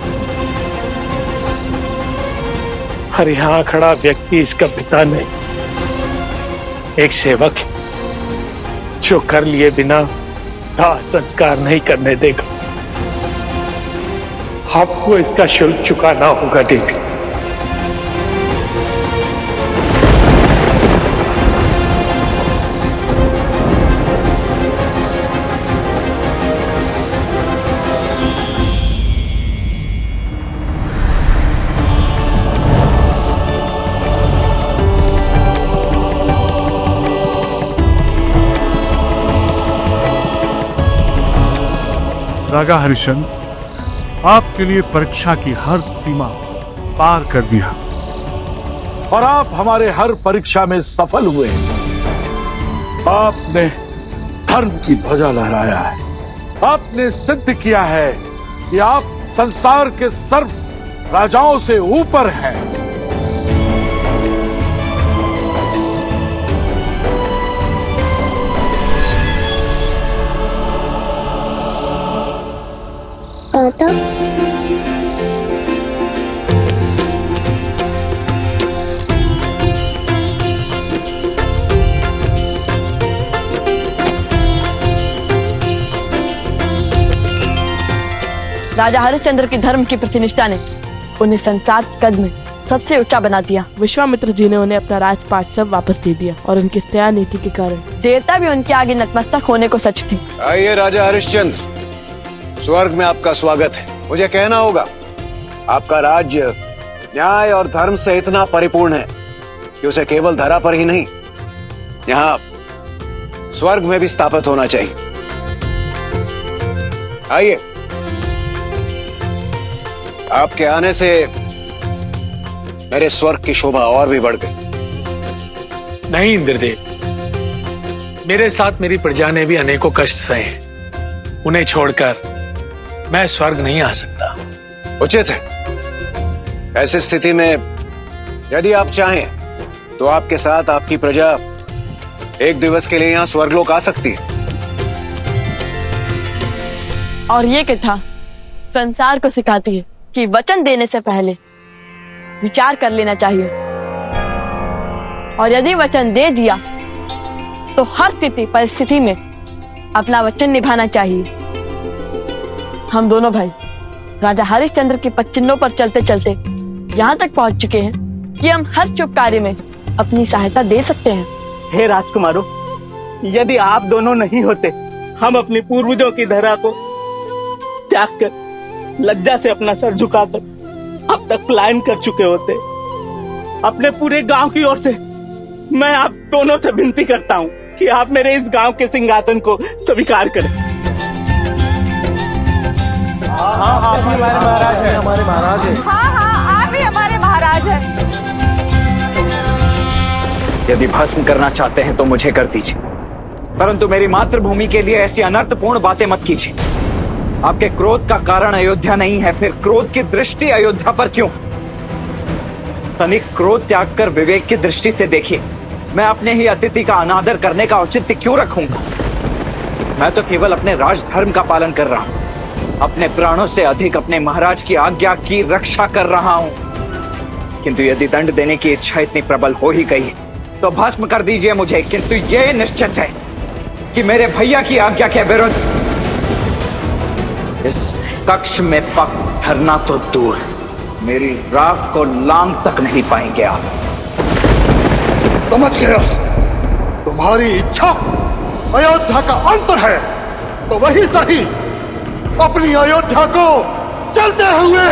और यहां खड़ा व्यक्ति इसका पिता नहीं, एक सेवक है जो कर लिए बिना दाह संस्कार नहीं करने देगा। आपको इसका शुल्क चुकाना होगा देवी। राजा हरिश्चंद्र, आपके लिए परीक्षा की हर सीमा पार कर दिया, और आप हमारे हर परीक्षा में सफल हुए। आपने धर्म की ध्वजा लहराया है। आपने सिद्ध किया है कि आप संसार के सर्व राजाओं से ऊपर हैं। राजा हरिश्चंद्र की धर्म की प्रतिनिष्ठा ने उन्हें संसार कद में सबसे ऊंचा बना दिया। विश्वामित्र जी ने उन्हें अपना राजपाट सब वापस दे दिया, और उनकी दया नीति के कारण देवता भी उनके आगे नतमस्तक होने को सच थे। आइए राजा हरिश्चंद्र, स्वर्ग में आपका स्वागत है। मुझे कहना होगा, आपका राज्य न्याय और धर्म से इतना परिपूर्ण है कि उसे केवल धरा पर ही नहीं, यहाँ स्वर्ग में भी स्थापित होना चाहिए। आइए, आपके आने से मेरे स्वर्ग की शोभा और भी बढ़ गई। नहीं इंद्रदेव, मेरे साथ मेरी प्रजा ने भी अनेकों कष्ट सहे हैं। उन्हें छोड़कर मैं स्वर्ग नहीं आ सकता। उचित है। ऐसी स्थिति में यदि आप चाहें तो आपके साथ आपकी प्रजा एक दिवस के लिए यहाँ स्वर्गलोक आ सकती है। और ये कथा संसार को सिखाती है कि वचन देने से पहले विचार कर लेना चाहिए, और यदि वचन दे दिया तो हर स्थिति परिस्थिति में अपना वचन निभाना चाहिए। हम दोनों भाई राजा हरिश्चंद्र के पदचिन्हों पर चलते चलते यहाँ तक पहुंच चुके हैं कि हम हर शुभ कार्य में अपनी सहायता दे सकते हैं। हे राजकुमारों, यदि आप दोनों नहीं होते, हम अपने पूर्वजों की धरा को त्याग कर लज्जा से अपना सर झुकाकर अब तक पलायन कर चुके होते। अपने पूरे गांव की ओर से मैं आप दोनों से विनती करता हूं कि आप मेरे इस गांव के सिंहासन को स्वीकार करें। हाँ आप ही हमारे महाराज हैं। हमारे महाराज हैं। हाँ हाँ आप ही हमारे महाराज हैं। यदि भस्म करना चाहते हैं तो मुझे कर दीजिए, परंतु मेरी मातृभूमि के लिए ऐसी अनर्थपूर्ण बातें मत कीजिए। आपके क्रोध का कारण अयोध्या नहीं है, फिर क्रोध की दृष्टि अयोध्या पर क्यों? तनिक क्रोध त्याग कर विवेक की दृष्टि से देखिए। मैं अपने ही अतिथि का अनादर करने का औचित्य क्यों रखूंगा? मैं तो केवल अपने राजधर्म का पालन कर रहा हूं, अपने प्राणों से अधिक अपने महाराज की आज्ञा की रक्षा कर रहा हूं। किंतु यदि दंड देने की इच्छा इतनी प्रबल हो ही गई तो भस्म कर दीजिए मुझे, किंतु यह निश्चित है कि मेरे भैया की आज्ञा के विरुद्ध इस कक्ष में पग धरना तो दूर, मेरी राख को लांग तक नहीं पाएंगे आप। समझ गया, तुम्हारी इच्छा अयोध्या का अंत है, तो वही सही, अपनी अयोध्या को चलते हुए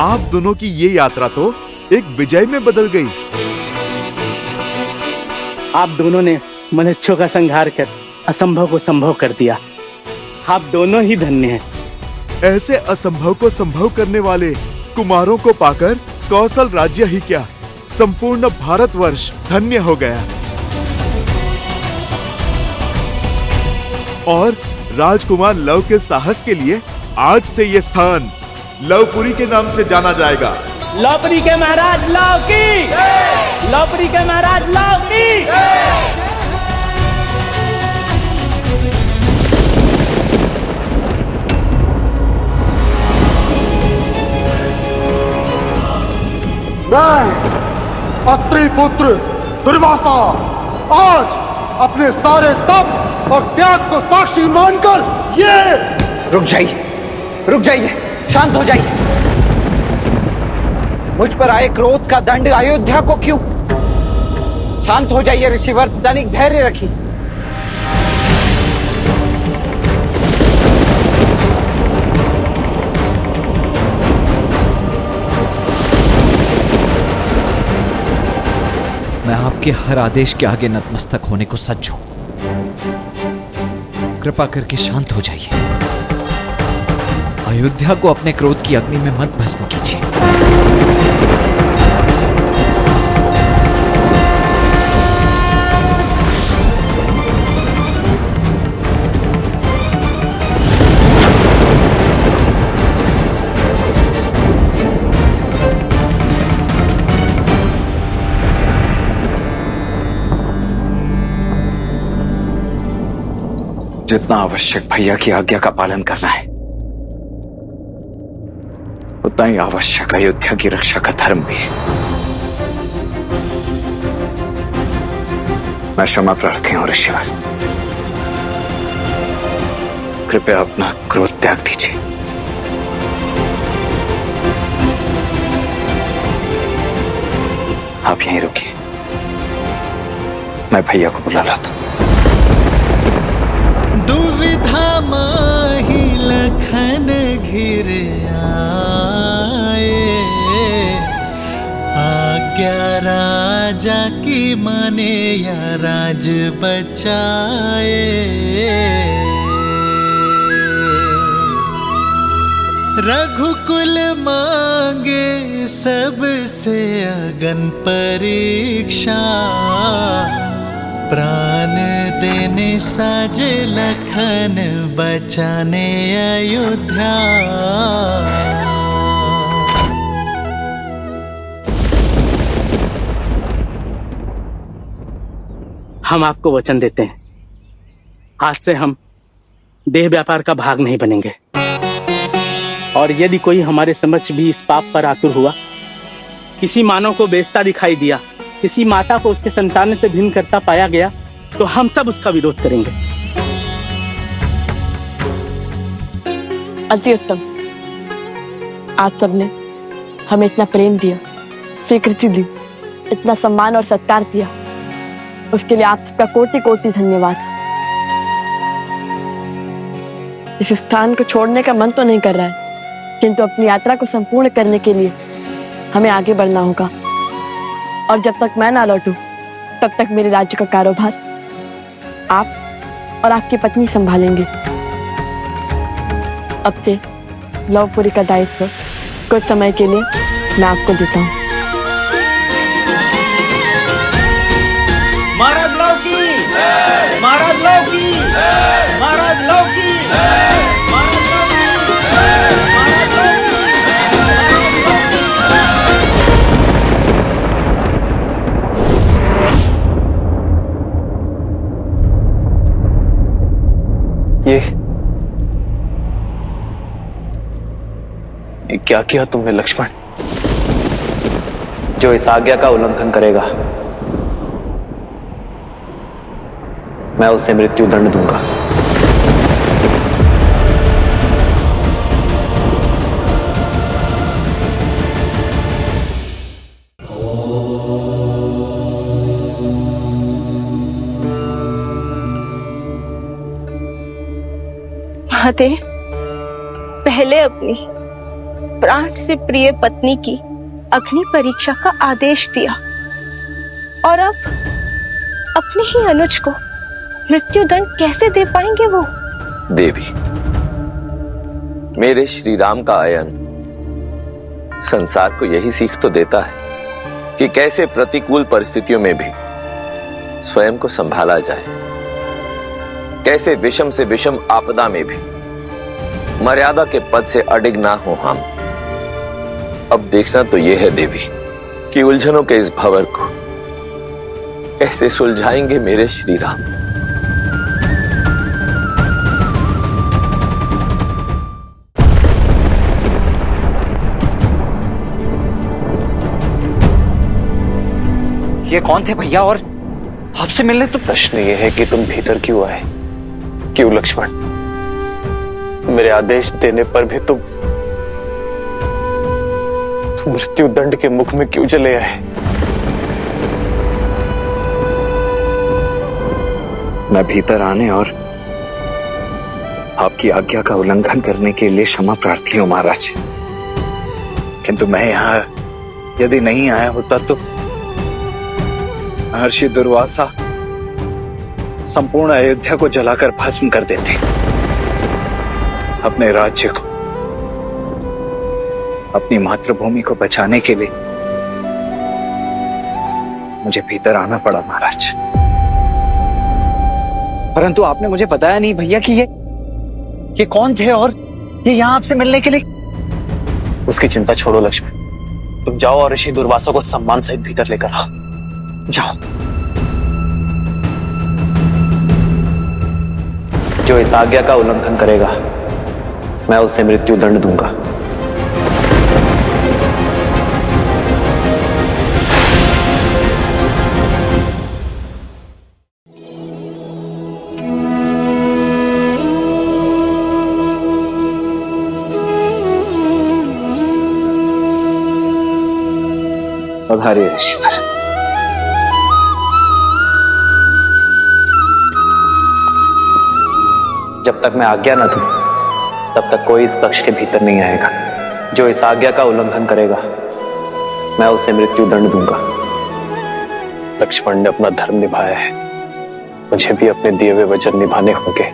आप दोनों की ये यात्रा तो एक विजय में बदल गई। आप दोनों ने मनुष्यों का संहार कर असंभव को संभव कर दिया। आप दोनों ही धन्य हैं। ऐसे असंभव को संभव करने वाले कुमारों को पाकर कौशल राज्य ही क्या, संपूर्ण भारतवर्ष धन्य हो गया। और राजकुमार लव के साहस के लिए आज से ये स्थान लवपुरी के नाम से जाना जाएगा। लवपुरी के महाराज लव की, लवपुरी के महाराज लव की। मैं अत्रि पुत्र दुर्वासा आज अपने सारे तप और त्याग को साक्षी मानकर ये रुक जाइए, शांत हो जाइए। मुझ पर आए क्रोध का दंड अयोध्या को क्यों? शांत हो जाइए ऋषिवर, तनिक धैर्य रखिए। मैं आपके हर आदेश के आगे नतमस्तक होने को सज्ज हूं। कृपा करके शांत हो जाइए। अयोध्या को अपने क्रोध की अग्नि में मत भस्म कीजिए। जितना आवश्यक भैया की आज्ञा का पालन करना है, उतना ही आवश्यक अयोध्या की रक्षा का धर्म भी है। मैं क्षमा प्रार्थी हूं ऋषिवर, कृपया अपना क्रोध त्याग दीजिए। आप यहीं रुकिए, मैं भैया को बुला लाता हूं। दुविधा माही लखन घिर आए, आज्ञा राजा की माने या राज बचाए। रघुकुल मांगे सबसे अगन परीक्षा, प्राण देने साजे लखन बचाने अयोध्या। हम आपको वचन देते हैं, आज से हम देह व्यापार का भाग नहीं बनेंगे। और यदि कोई हमारे समक्ष भी इस पाप पर आतुर हुआ, किसी मानव को बेचता दिखाई दिया, किसी माता को उसके संतान से भिन्न करता पाया गया, तो हम सब उसका विरोध करेंगे। अति उत्तम। आज सबने हमें इतना प्रेम दिया, स्वीकृति दी, इतना सम्मान और सत्कार दिया, उसके लिए आप सबका कोटि कोटि धन्यवाद। इस स्थान को छोड़ने का मन तो नहीं कर रहा है, किंतु अपनी यात्रा को संपूर्ण करने के लिए हमें आगे बढ़ना होगा। और जब तक मैं ना लौटूं, तब तक मेरे राज्य का कारोबार आप और आपकी पत्नी संभालेंगे। अब से लवपुरी का दायित्व कुछ समय के लिए मैं आपको देता हूँ। महाराज लौकी, महाराज लौकी, महाराज लौकी, ये क्या किया तुमने लक्ष्मण? जो इस आज्ञा का उल्लंघन करेगा, मैं उसे मृत्यु दंड दूंगा। महादेव, पहले अपनी प्राण से प्रिय पत्नी की अग्नि परीक्षा का आदेश दिया और अब अपने ही अनुज को मृत्यु दंड कैसे दे पाएंगे वो? देवी, मेरे श्री राम का आयन संसार को यही सीख तो देता है कि कैसे प्रतिकूल परिस्थितियों में भी स्वयं को संभाला जाए, कैसे विषम से विषम आपदा में भी मर्यादा के पद से अडिग ना हो हम। अब देखना तो यह है देवी कि उलझनों के इस भंवर को कैसे सुलझाएंगे मेरे श्री राम। ये कौन थे भैया और आपसे मिलने? तो प्रश्न ये है कि तुम भीतर क्यों आए? क्यों लक्ष्मण? मेरे आदेश देने पर भी तुम मृत्यु दंड के मुख में क्यों चले आए? मैं भीतर आने और आपकी आज्ञा का उल्लंघन करने के लिए क्षमा प्रार्थी हूं महाराज, किंतु मैं यहां यदि नहीं आया होता तो महर्षि दुर्वासा संपूर्ण अयोध्या को जलाकर भस्म कर देते। अपने राज्य को, अपनी मातृभूमि को बचाने के लिए मुझे भीतर आना पड़ा महाराज। परंतु आपने मुझे बताया नहीं भैया कि ये कौन थे और ये यहाँ आपसे मिलने के लिए? उसकी चिंता छोड़ो लक्ष्मण, तुम जाओ और ऋषि दुर्वासा को सम्मान सहित भीतर लेकर आओ। जाओ। जो इस आज्ञा का उल्लंघन करेगा, मैं उसे मृत्यु दंड दूंगा। पधारिए ऋषिवर। जब तक मैं आज्ञा न दूं, तब तक कोई इस कक्ष के भीतर नहीं आएगा। जो इस आज्ञा का उल्लंघन करेगा, मैं उसे मृत्यु दंड दूंगा। लक्ष्मण ने अपना धर्म निभाया है, मुझे भी अपने दिए हुए वचन निभाने होंगे,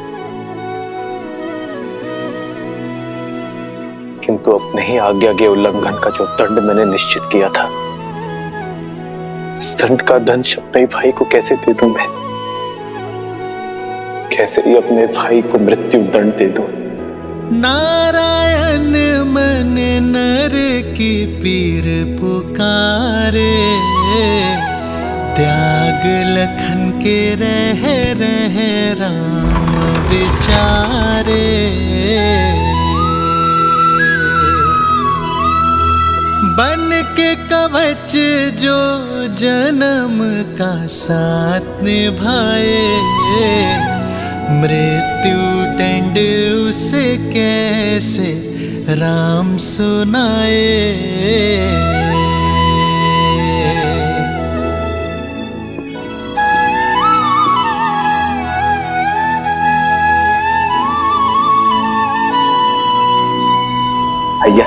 किंतु अपने ही आज्ञा के उल्लंघन का जो दंड मैंने निश्चित किया था, इस दंड का दंश अपने भाई को कैसे दे दूं मैं? कैसे ही अपने भाई को मृत्यु दंड दे दूं। नारायण मन नर की पीर पुकारे, त्याग लखन के रह राम विचारे। बन के कवच जो जन्म का साथ निभाए, मृत्यु दंड उसे कैसे राम सुनाए। भैया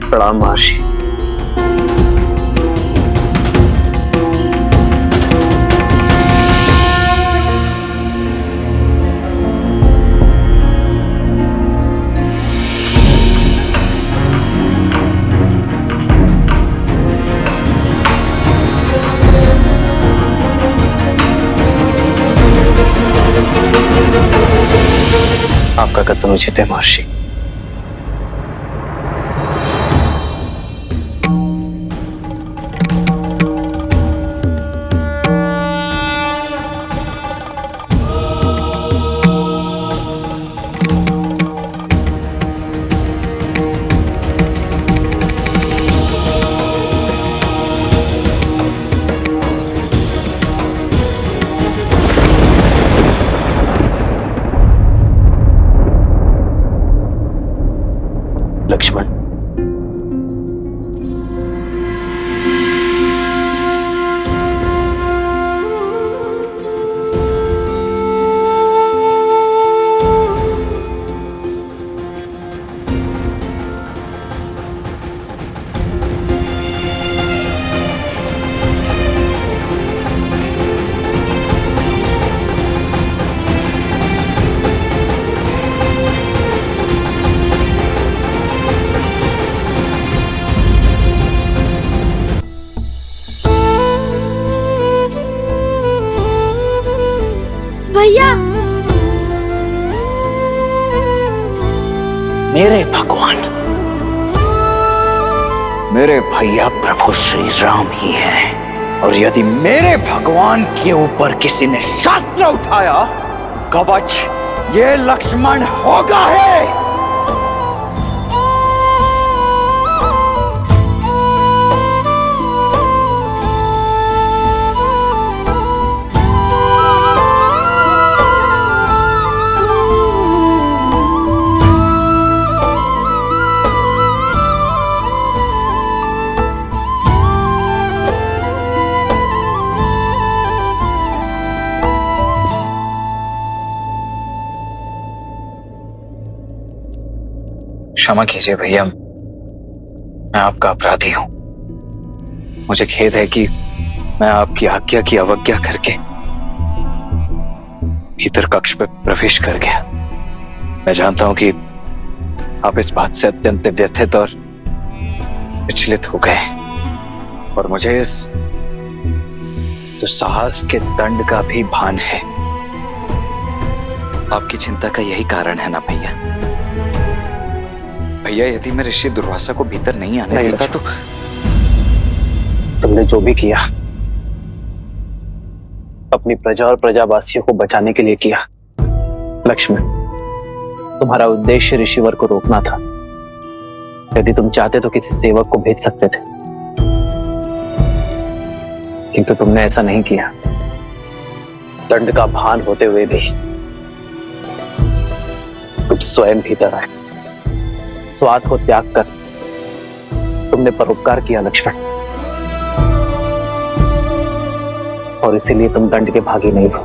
प्रणाम महर्षि। आपका कथन उचित है महर्षि। लक्ष्मण, भैया, मेरे भगवान, मेरे भैया प्रभु श्री राम ही हैं। और यदि मेरे भगवान के ऊपर किसी ने शस्त्र उठाया, कवच ये लक्ष्मण होगा है। क्षमा कीजिए भैया, मैं आपका अपराधी हूं। मुझे खेद है कि मैं आपकी आज्ञा की अवज्ञा करके भीतर कक्ष में प्रवेश कर गया। मैं जानता हूं कि आप इस बात से अत्यंत व्यथित और विचलित हो गए, और मुझे इस दुस्साहस के दंड का भी भान है। आपकी चिंता का यही कारण है ना भैया। भैया, यदि मैं ऋषि दुर्वासा को भीतर नहीं आने देता तो तुमने जो भी किया अपनी प्रजा और प्रजावासियों को बचाने के लिए किया। लक्ष्मण, तुम्हारा उद्देश्य ऋषिवर को रोकना था। यदि तुम चाहते तो किसी सेवक को भेज सकते थे, किंतु तुमने ऐसा नहीं किया। दंड का भान होते हुए भी तुम स्वयं भीतर आए। स्वार्थ को त्याग कर तुमने परोपकार किया लक्ष्मण, और इसीलिए तुम दंड के भागी नहीं हो।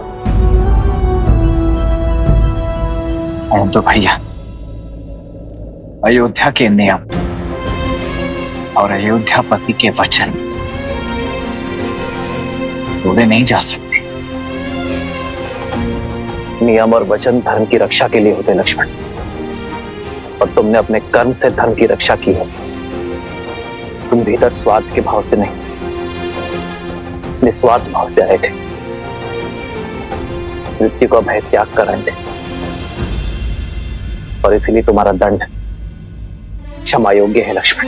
परंतु भैया, अयोध्या के नियम और अयोध्यापति के वचन तोड़े नहीं जा सकते। नियम और वचन धर्म की रक्षा के लिए होते लक्ष्मण, और तुमने अपने कर्म से धर्म की रक्षा की है। तुम भीतर स्वार्थ के भाव से नहीं, निस्वार्थ भाव से आए थे। मृत्यु का भय त्याग कर आए थे, और इसलिए तुम्हारा दंड क्षमा योग्य है लक्ष्मण।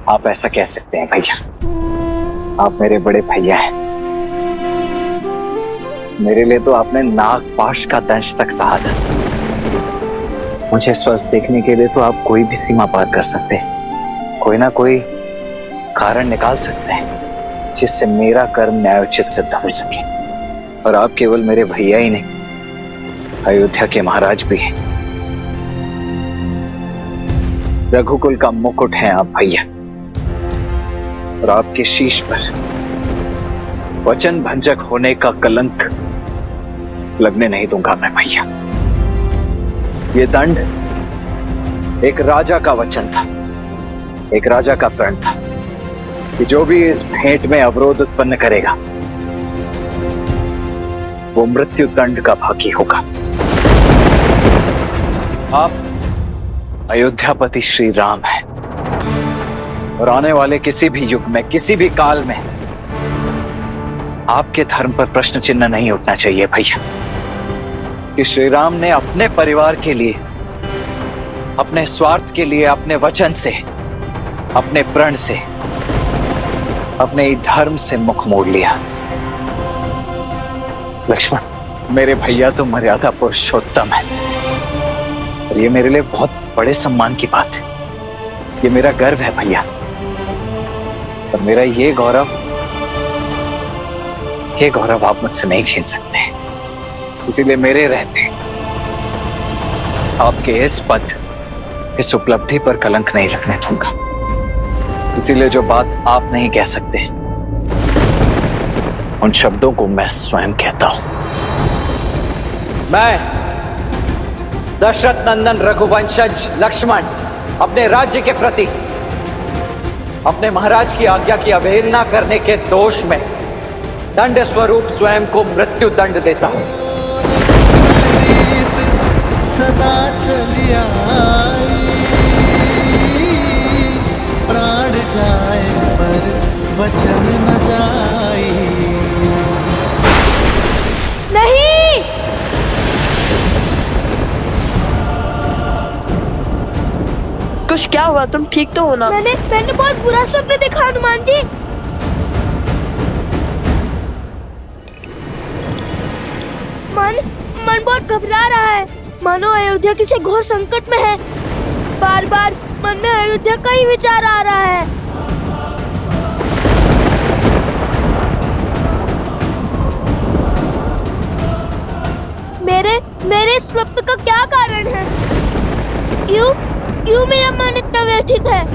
आप ऐसा कह सकते हैं भैया, आप मेरे बड़े भैया हैं। मेरे लिए तो आपने नागपाश का दंश तक सहा था। मुझे स्वस्थ देखने के लिए तो आप कोई भी सीमा पार कर सकते हैं, कोई ना कोई कारण निकाल सकते हैं जिससे मेरा कर्म न्यायोचित सिद्ध हो सके। और आप केवल मेरे भैया ही नहीं, अयोध्या के महाराज भी हैं। रघुकुल का मुकुट है आप भैया, और आपके शीश पर वचन भंजक होने का कलंक लगने नहीं दूंगा मैं भैया। ये दंड एक राजा का वचन था, एक राजा का प्रण था कि जो भी इस भेंट में अवरोध उत्पन्न करेगा वो मृत्यु दंड का भागी होगा। आप अयोध्यापति श्री राम हैं, और आने वाले किसी भी युग में, किसी भी काल में आपके धर्म पर प्रश्न चिन्ह नहीं उठना चाहिए भैया कि श्री राम ने अपने परिवार के लिए, अपने स्वार्थ के लिए, अपने वचन से, अपने प्रण से, अपने धर्म से मुख मोड़ लिया। लक्ष्मण, मेरे भैया तो मर्यादा पुरुषोत्तम है, और ये मेरे लिए बहुत बड़े सम्मान की बात है। ये मेरा गर्व है भैया, और मेरा ये गौरव आप मुझसे नहीं छीन सकते। इसीलिए मेरे रहते आपके इस पद, इस उपलब्धि पर कलंक नहीं लगने दूंगा। इसीलिए जो बात आप नहीं कह सकते, उन शब्दों को मैं स्वयं कहता हूं। मैं दशरथ नंदन रघुवंशज लक्ष्मण अपने राज्य के प्रति अपने महाराज की आज्ञा की अवहेलना करने के दोष में दंड स्वरूप स्वयं को मृत्यु दंड देता हूं। सदा चली आई, प्राण जाए पर वचन न जाए। नहीं, कुछ क्या हुआ? तुम ठीक तो हो ना? मैंने बहुत बुरा स्वप्न देखा हनुमान जी। मन बहुत घबरा रहा है, मानो अयोध्या किसी घोर संकट में है। बार बार मन में अयोध्या का ही विचार आ रहा है। मेरे स्वप्न का क्या कारण है? क्यों मेरा मन इतना व्यथित है?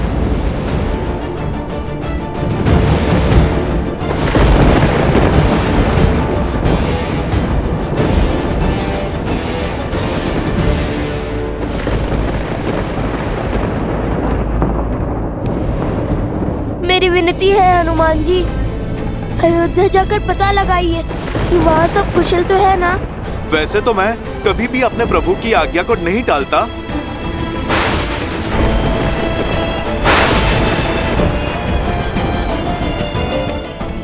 मेरी विनती है हनुमान जी, अयोध्या जाकर पता लगाइए कि वहाँ सब कुशल तो है ना। वैसे तो मैं कभी भी अपने प्रभु की आज्ञा को नहीं टालता,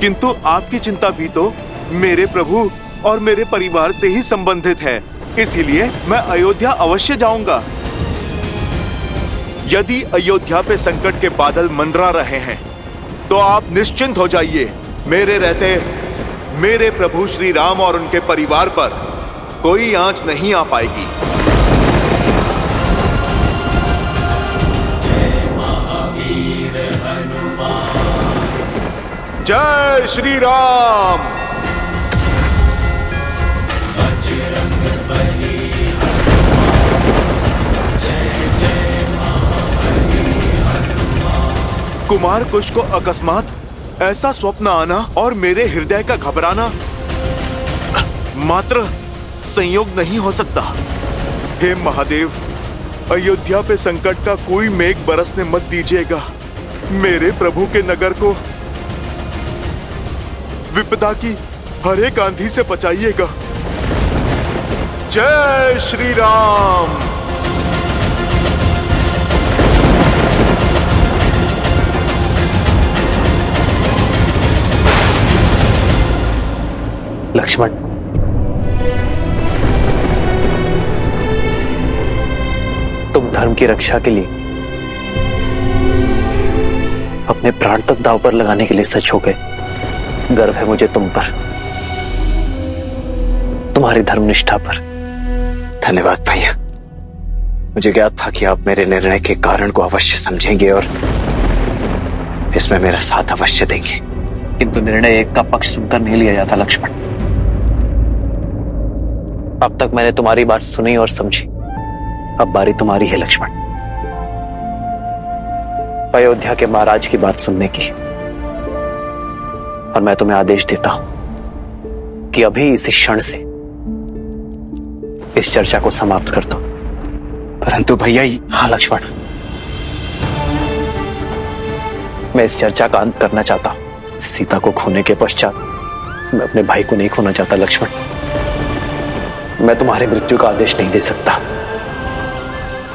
किंतु आपकी चिंता भी तो मेरे प्रभु और मेरे परिवार से ही संबंधित है। इसीलिए मैं अयोध्या अवश्य जाऊंगा। यदि अयोध्या पे संकट के बादल मंडरा रहे हैं तो आप निश्चिंत हो जाइए। मेरे रहते मेरे प्रभु श्री राम और उनके परिवार पर कोई आंच नहीं आ पाएगी। जय श्री राम। कुमार कुश को अकस्मात ऐसा स्वप्न आना और मेरे हृदय का घबराना मात्र संयोग नहीं हो सकता। हे महादेव, अयोध्या पे संकट का कोई मेघ बरसने मत दीजिएगा। मेरे प्रभु के नगर को विपदा की हर एक आंधी से बचाइएगा। जय श्री राम। लक्ष्मण, तुम धर्म की रक्षा के लिए अपने प्राण तक दांव पर लगाने के लिए सच हो गए। गर्व है मुझे तुम पर, तुम्हारी धर्मनिष्ठा पर। धन्यवाद भैया। मुझे ज्ञात था कि आप मेरे निर्णय के कारण को अवश्य समझेंगे और इसमें मेरा साथ अवश्य देंगे, किंतु निर्णय एक का पक्ष सुनकर नहीं लिया जाता लक्ष्मण। अब तक मैंने तुम्हारी बात सुनी और समझी, अब बारी तुम्हारी है लक्ष्मण। अयोध्या के महाराज की बात सुनने की, और मैं तुम्हें आदेश देता हूं कि अभी इसी क्षण से इस चर्चा को समाप्त कर दो। परंतु भैया, हाँ लक्ष्मण, मैं इस चर्चा का अंत करना चाहता हूं। सीता को खोने के पश्चात मैं अपने भाई को नहीं खोना चाहता लक्ष्मण। मैं तुम्हारी मृत्यु का आदेश नहीं दे सकता।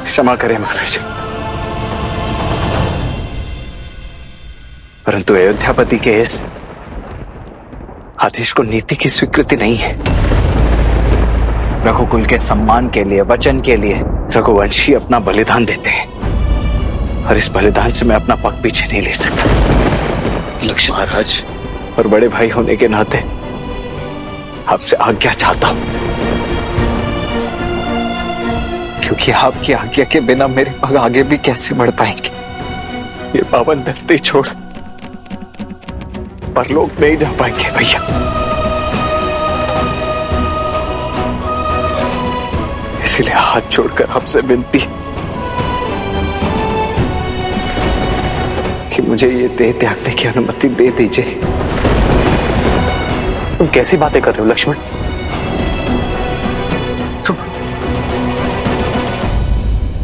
क्षमा करें महाराज, परंतु अयोध्यापति के इस आदेश को नीति की स्वीकृति नहीं है। रघुकुल के सम्मान के लिए, वचन के लिए रघुवंशी अपना बलिदान देते हैं, और इस बलिदान से मैं अपना पग पीछे नहीं ले सकता। लक्ष्मण महाराज, और बड़े भाई होने के नाते आपसे आज्ञा चाहता हूं, क्योंकि आपकी आज्ञा के बिना मेरे पग आगे भी कैसे बढ़ पाएंगे। ये पावन धरती छोड़ परलोक नहीं जा पाएंगे भैया। इसलिए हाथ जोड़कर आपसे विनती कि मुझे ये देह त्यागने की अनुमति दे दीजिए। तुम कैसी बातें कर रहे हो लक्ष्मण?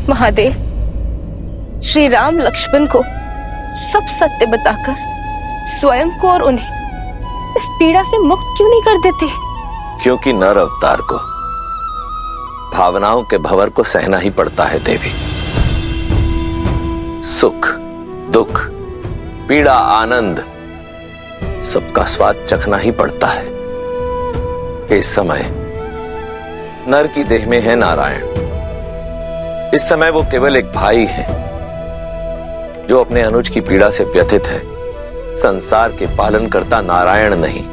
महादेव, श्री राम लक्ष्मण को सब सत्य बताकर स्वयं को और उन्हें इस पीड़ा से मुक्त क्यों नहीं कर देते? क्योंकि नर अवतार को भावनाओं के भंवर को सहना ही पड़ता है देवी। सुख, दुख, पीड़ा, आनंद, सबका स्वाद चखना ही पड़ता है। इस समय नर की देह में है नारायण। इस समय वो केवल एक भाई है जो अपने अनुज की पीड़ा से व्यथित है। संसार के पालन करता नारायण नहीं,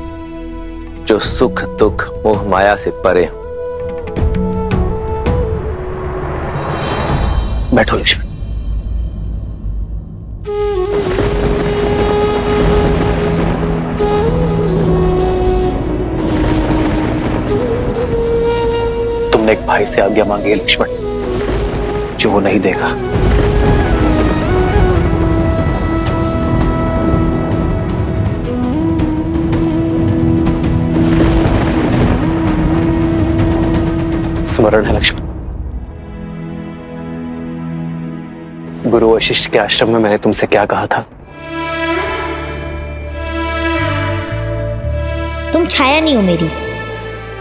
जो सुख दुख मोह माया से परे हो। बैठो लक्ष्मण। तुमने एक भाई से आज्ञा मांगी है लक्ष्मण, जो वो नहीं देगा। स्मरण है लक्ष्मण, गुरु वशिष्ठ के आश्रम में मैंने तुमसे क्या कहा था? तुम छाया नहीं हो मेरी,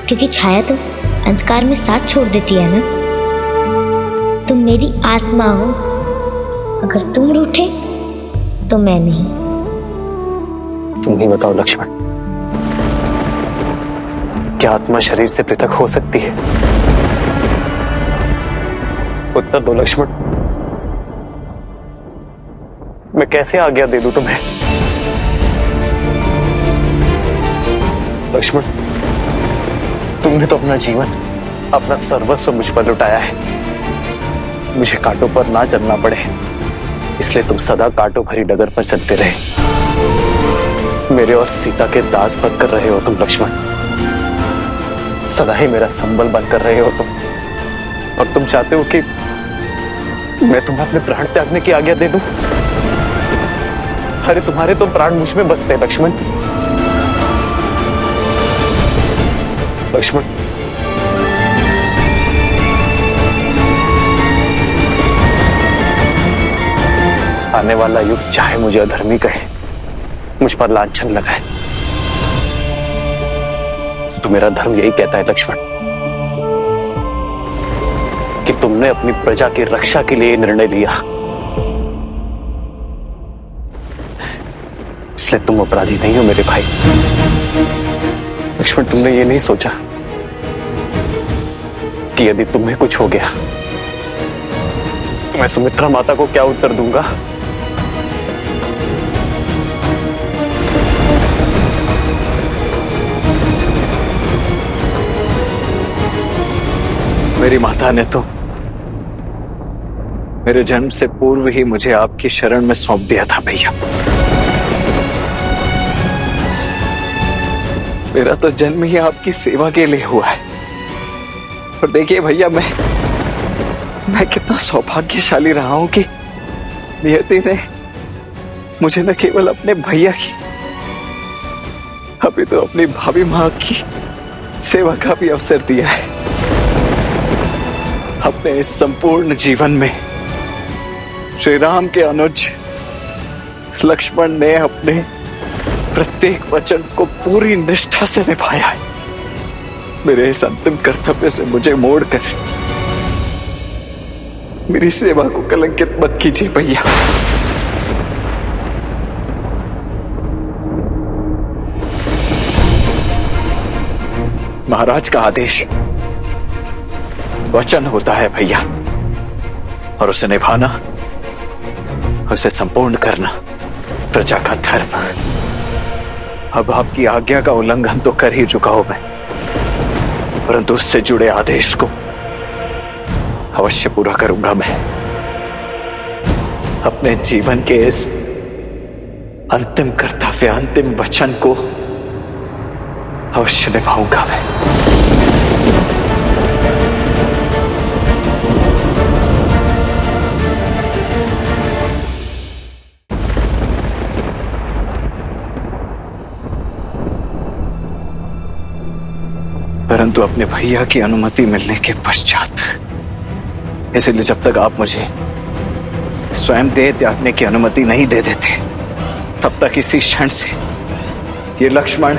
क्योंकि छाया तो अंधकार में साथ छोड़ देती है ना। तुम मेरी आत्मा हो, अगर तुम रूठे तो मैं नहीं। तुम ही बताओ लक्ष्मण, क्या आत्मा शरीर से पृथक हो सकती है? उत्तर दो लक्ष्मण। मैं कैसे आज्ञा दे दूं तुम्हें? लक्ष्मण, तुमने तो अपना जीवन, अपना सर्वस्व मुझ पर लुटाया है। मुझे कांटों पर ना चलना पड़े, इसलिए तुम सदा कांटों भरी डगर पर चलते रहे। मेरे और सीता के दास बनकर रहे हो तुम लक्ष्मण। सदा ही मेरा संबल बनकर रहे हो तुम, और तुम चाहते हो कि मैं तुम्हें अपने प्राण त्यागने की आज्ञा दे दूं? अरे तुम्हारे तो प्राण मुझ में बसते हैं लक्ष्मण। लक्ष्मण, आने वाला युग चाहे मुझे अधर्मी कहे, मुझ पर लांछन लगाए, तो मेरा धर्म यही कहता है लक्ष्मण कि तुमने अपनी प्रजा की रक्षा के लिए निर्णय लिया, इसलिए तुम अपराधी नहीं हो मेरे भाई। लक्ष्मण, तुमने ये नहीं सोचा कि यदि तुम्हें कुछ हो गया तो मैं सुमित्रा माता को क्या उत्तर दूंगा? मेरी माता ने तो मेरे जन्म से पूर्व ही मुझे आपकी शरण में सौंप दिया था भैया। मेरा तो जन्म ही आपकी सेवा के लिए हुआ है। और देखिए भैया, मैं कितना सौभाग्यशाली रहा हूं कि नियति ने मुझे न केवल अपने भैया की, अभी तो अपनी भाभी मां की सेवा का भी अवसर दिया है। अपने इस संपूर्ण जीवन में श्री राम के अनुज लक्ष्मण ने अपने प्रत्येक वचन को पूरी निष्ठा से निभाया है। मेरे इस अंतिम कर्तव्य से मुझे मोड़कर मेरी सेवा को कलंकित मत कीजिए भैया। महाराज का आदेश वचन होता है भैया, और उसे निभाना, उसे संपूर्ण करना प्रजा का धर्म। अब आपकी आज्ञा का उल्लंघन तो कर ही चुका हूं मैं, परंतु उससे जुड़े आदेश को अवश्य पूरा करूंगा मैं। अपने जीवन के इस अंतिम कर्तव्य, अंतिम वचन को अवश्य निभाऊंगा मैं। परंतु अपने भैया की अनुमति मिलने के पश्चात, इसलिए जब तक आप मुझे स्वयं देह त्यागने की अनुमति नहीं दे देते, तब तक इसी क्षण से ये लक्ष्मण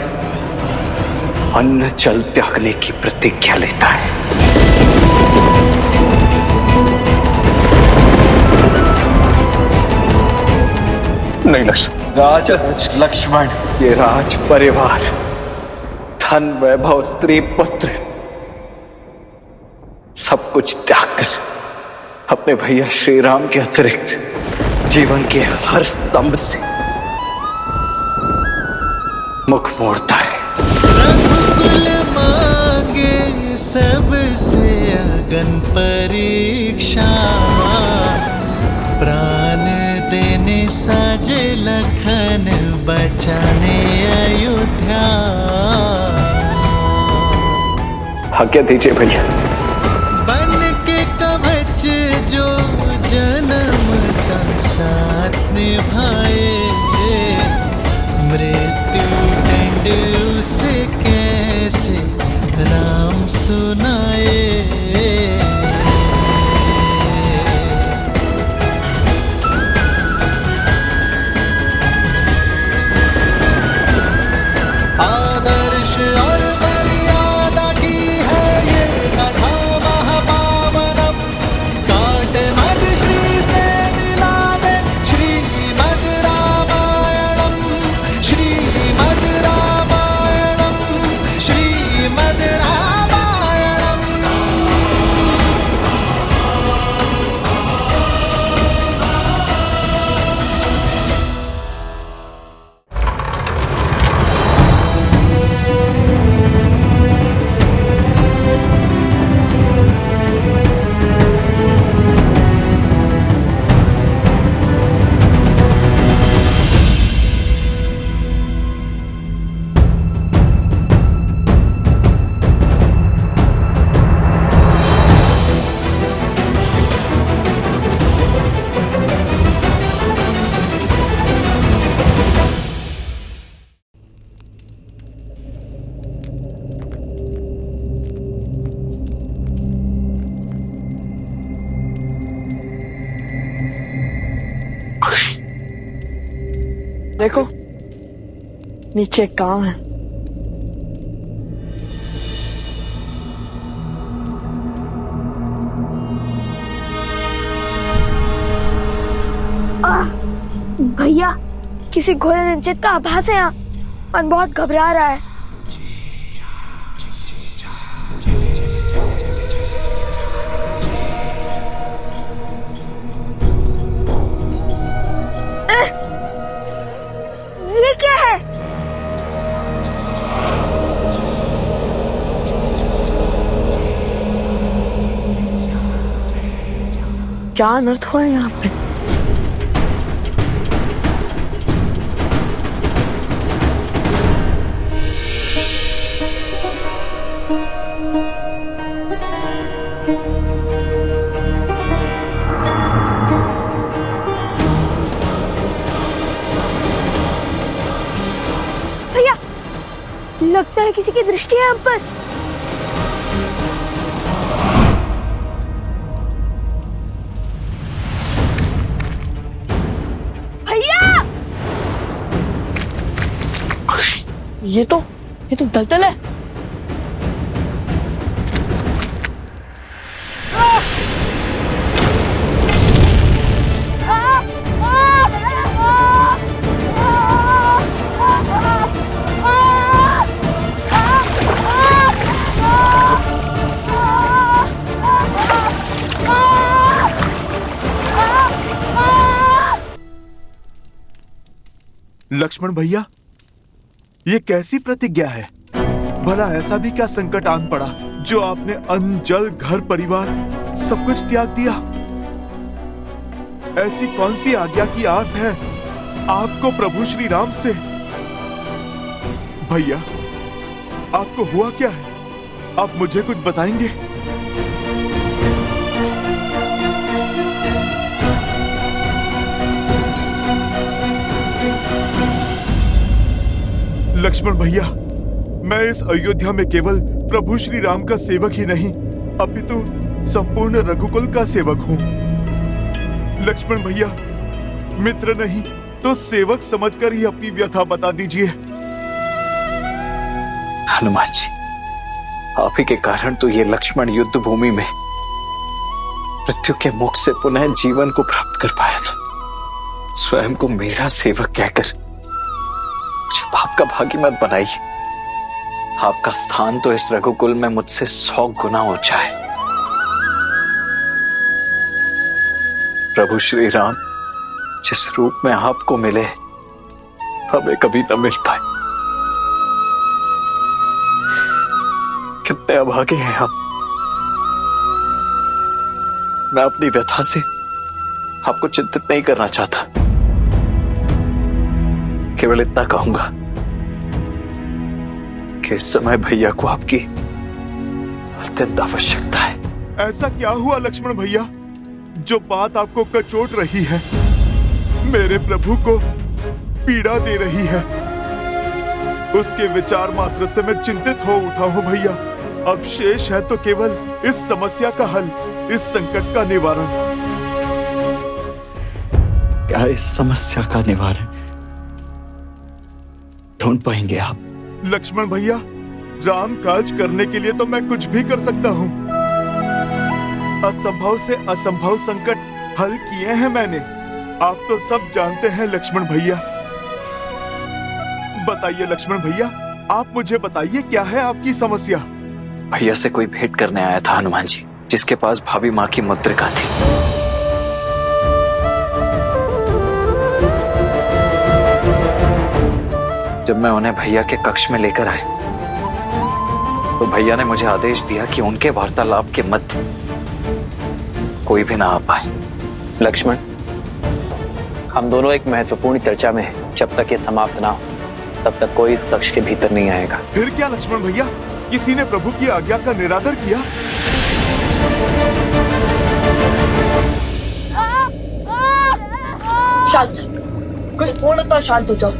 अन्न जल त्यागने की प्रतिज्ञा लेता है। नहीं लक्ष्मण, लक्ष्मण, ये राज परिवार, धन वैभव, स्त्री पुत्र, सब कुछ त्याग कर अपने भैया श्री राम के अतिरिक्त जीवन के हर स्तंभ से मुख मोड़ता है। रघुकुल मांगे सबसे अगन परीक्षा, प्राण देने साजे लखन बचाने अयोध्या। आज्ञा दीजिए भैया। बन के कवच जो जन्म का साथ निभाए, मृत्यु दंड उसे कैसे राम सुनाए। आदर्श और मर्यादा की है ये कथा महापावनम, काट मद श्री से मिला दे श्रीमद देखो नीचे एक गांव है। भैया किसी घोड़े निश्चित का आभास है यहाँ। मन बहुत घबरा रहा है। ये क्या है? क्या अनर्थ हुआ है यहाँ पे? भैया लगता है किसी की दृष्टि है हम पर। भैया ये तो दलदल है। लक्ष्मण भैया, ये कैसी प्रतिज्ञा है? भला ऐसा भी क्या संकट आन पड़ा जो आपने अन्न, जल, घर, परिवार सब कुछ त्याग दिया? ऐसी कौन सी आज्ञा की आस है आपको प्रभु श्री राम से? भैया, आपको हुआ क्या है? आप मुझे कुछ बताएंगे? लक्ष्मण भैया, मैं इस अयोध्या में केवल प्रभु श्री राम का सेवक ही नहीं, अपितु संपूर्ण रघुकुल का सेवक हूँ। लक्ष्मण भैया, मित्र नहीं तो सेवक समझकर ही अपनी व्यथा बता दीजिए। हनुमान जी, आप ही के कारण तो ये लक्ष्मण युद्ध भूमि में मृत्यु के मुख से पुनः जीवन को प्राप्त कर पाया था। स्वयं को मेरा सेवक कहकर मुझे पाप का भागी मत बनाइए। आपका स्थान तो इस रघुकुल में मुझसे 100 गुना ऊंचा है। प्रभु श्री राम जिस रूप में आपको मिले हमें कभी न मिल पाए। कितने अभागे हैं आप। मैं अपनी व्यथा से आपको चिंतित नहीं करना चाहता, केवल इतना कहूंगा कि इस समय भैया को आपकी अत्यंत आवश्यकता है। ऐसा क्या हुआ लक्ष्मण भैया जो बात आपको कचोट रही है, मेरे प्रभु को पीड़ा दे रही है? उसके विचार मात्र से मैं चिंतित हो उठा हूं भैया। अब शेष है तो केवल इस समस्या का हल, इस संकट का निवारण। क्या इस समस्या का निवारण ढूंढ पाएंगे आप? लक्ष्मण भैया, राम काज करने के लिए तो मैं कुछ भी कर सकता हूँ। असंभव से असंभव संकट हल किए हैं मैंने, आप तो सब जानते हैं लक्ष्मण भैया। बताइए लक्ष्मण भैया, आप मुझे बताइए क्या है आपकी समस्या? भैया से कोई भेंट करने आया था हनुमान जी, जिसके पास भाभी माँ की मुद्रिका थी। जब मैं उन्हें भैया के कक्ष में लेकर आया तो भैया ने मुझे आदेश दिया कि उनके वार्तालाप के मध्य कोई भी ना आ पाए। लक्ष्मण, हम दोनों एक महत्वपूर्ण चर्चा में हैं। जब तक ये समाप्त ना हो तब तक कोई इस कक्ष के भीतर नहीं आएगा। फिर क्या लक्ष्मण भैया, किसी ने प्रभु की आज्ञा का निरादर किया? शांत, कुछ पूर्णतः शांत हो जाओ।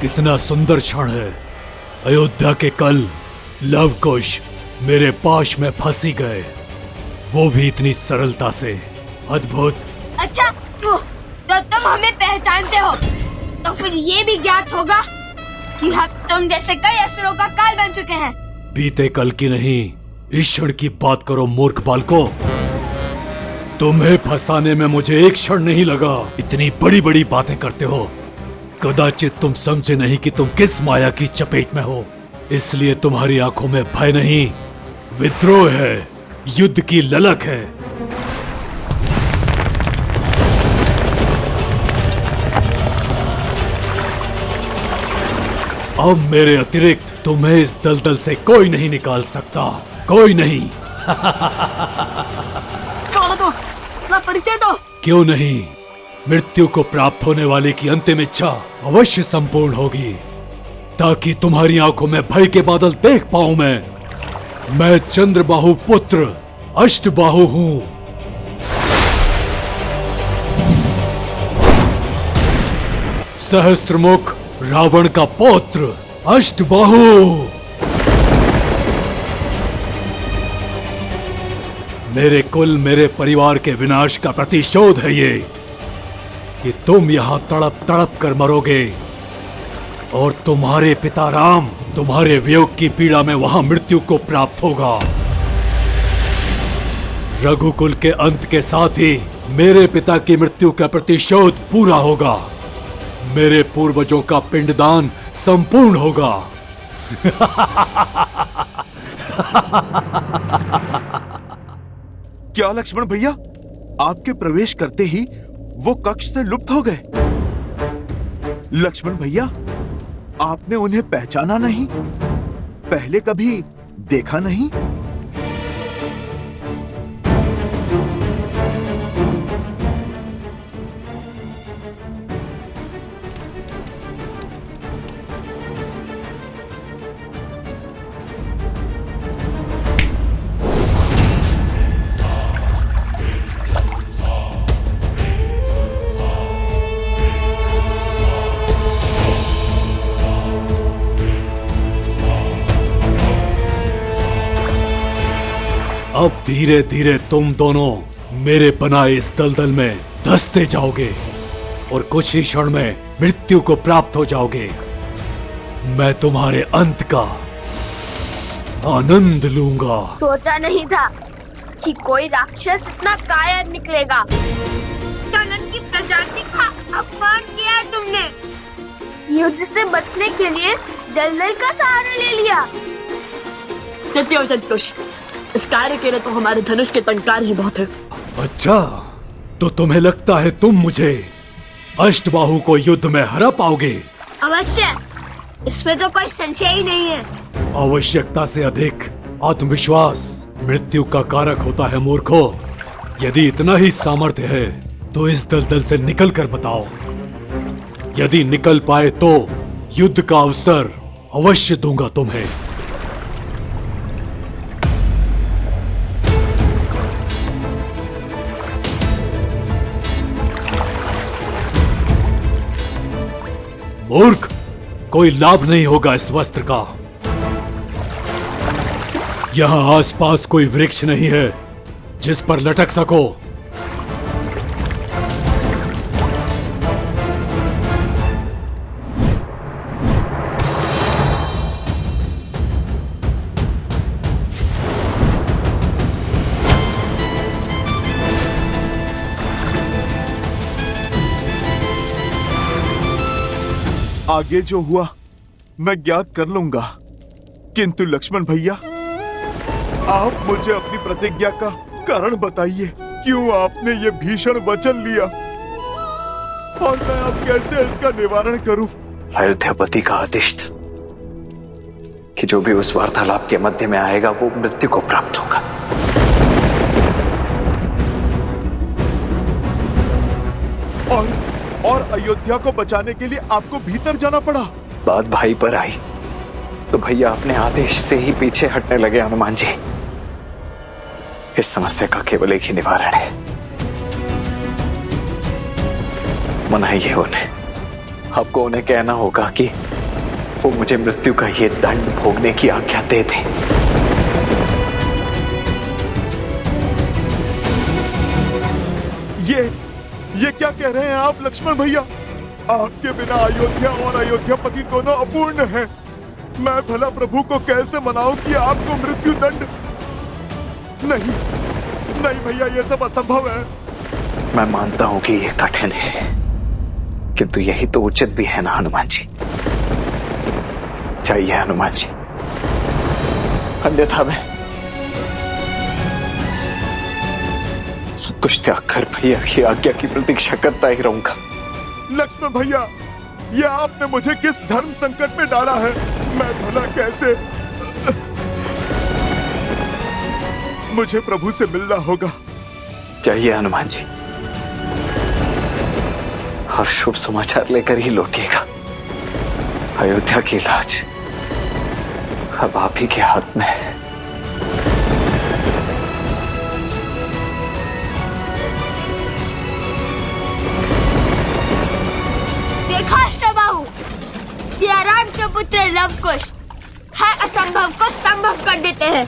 कितना सुंदर क्षण है। अयोध्या के कल लव कुश मेरे पाश में फंसी गए, वो भी इतनी सरलता से। अद्भुत। अच्छा तो तुम हमें पहचानते हो, तो फिर ये भी ज्ञात होगा कि हम तुम जैसे कई असुरों का काल बन चुके हैं। बीते कल की नहीं, इस क्षण की बात करो मूर्ख बालको। तुम्हें फंसाने में मुझे एक क्षण नहीं लगा। इतनी बड़ी बड़ी बातें करते हो। कदाचित तुम समझे नहीं कि तुम किस माया की चपेट में हो, इसलिए तुम्हारी आंखों में भय नहीं, विद्रोह है, युद्ध की ललक है। अब मेरे अतिरिक्त तुम्हें इस दलदल से कोई नहीं निकाल सकता, कोई नहीं। परिचय दो। क्यों नहीं? मृत्यु को प्राप्त होने वाले की अंतिम इच्छा अवश्य संपूर्ण होगी, ताकि तुम्हारी आंखों में भय के बादल देख पाऊं। मैं चंद्रबाहु पुत्र अष्टबाहु हूं। सहस्त्रमुख रावण का पौत्र अष्टबाहु। मेरे कुल, मेरे परिवार के विनाश का प्रतिशोध है ये कि तुम यहां तड़प तड़प कर मरोगे, और तुम्हारे पिता राम तुम्हारे वियोग की पीड़ा में वहां मृत्यु को प्राप्त होगा। रघुकुल के अंत के साथ ही मेरे पिता की मृत्यु का प्रतिशोध पूरा होगा। मेरे पूर्वजों का पिंडदान संपूर्ण होगा। क्या लक्ष्मण भैया, आपके प्रवेश करते ही वो कक्ष से लुप्त हो गए? लक्ष्मण भैया, आपने उन्हें पहचाना नहीं? पहले कभी देखा नहीं? अब धीरे धीरे तुम दोनों मेरे बनाए इस दलदल में धंसते जाओगे और कुछ ही क्षण में मृत्यु को प्राप्त हो जाओगे। मैं तुम्हारे अंत का आनंद लूंगा। सोचा नहीं था कि कोई राक्षस इतना कायर निकलेगा। सनन की प्रजाति का अपमान किया है तुमने। युद्ध से बचने के लिए दलदल का सहारा ले लिया। संतोष, इस कार्य के लिए तो हमारे धनुष के टंकार ही बहुत है। अच्छा, तो तुम्हें लगता है तुम मुझे अष्टबाहु को युद्ध में हरा पाओगे? अवश्य, इसमें तो कोई संशय ही नहीं है। आवश्यकता से अधिक आत्मविश्वास मृत्यु का कारक होता है मूर्खो। यदि इतना ही सामर्थ्य है तो इस दलदल से निकल कर बताओ। यदि निकल पाए तो युद्ध का अवसर अवश्य दूंगा तुम्हें। मूर्ख, कोई लाभ नहीं होगा इस वस्त्र का। यहां आसपास कोई वृक्ष नहीं है जिस पर लटक सको। आगे जो हुआ मैं ज्ञात कर लूंगा, किंतु लक्ष्मण भैया, आप मुझे अपनी प्रतिज्ञा का कारण बताइए। क्यों आपने ये भीषण वचन लिया और मैं अब कैसे इसका निवारण करूं? अयोध्यापति का आदेश था कि जो भी उस वार्तालाप के मध्य में आएगा वो मृत्यु को प्राप्त होगा। और अयोध्या को बचाने के लिए आपको भीतर जाना पड़ा। बात भाई पर आई तो भैया अपने आदेश से ही पीछे हटने लगे। हनुमान जी, इस समस्या का केवल एक ही निवारण है, मनाइए उन्हें। आपको उन्हें कहना होगा कि वो मुझे मृत्यु का ये दंड भोगने की आज्ञा दे दें। ये क्या कह रहे हैं आप लक्ष्मण भैया? आपके बिना अयोध्या और अयोध्यापति दोनों अपूर्ण हैं। मैं भला प्रभु को कैसे मनाऊं कि आपको मृत्यु दंड? नहीं भैया, ये सब असंभव है। मैं मानता हूं कि यह कठिन है, किंतु यही तो उचित भी है ना हनुमान जी। चाहिए हनुमान जी, अन्यथा मैं सब कुछ त्याग कर भैया की आज्ञा की प्रतीक्षा करता ही रहूंगा। लक्ष्मण भैया, ये आपने मुझे किस धर्म संकट में डाला है? मैं भला कैसे? मुझे प्रभु से मिलना होगा। चाहिए हनुमान जी, और शुभ समाचार लेकर ही लौटिएगा। अयोध्या की लाज अब आप ही के हाथ में है। देखा अष्टबाहु, सियाराम के पुत्र लवकुश हर असंभव को संभव कर देते हैं।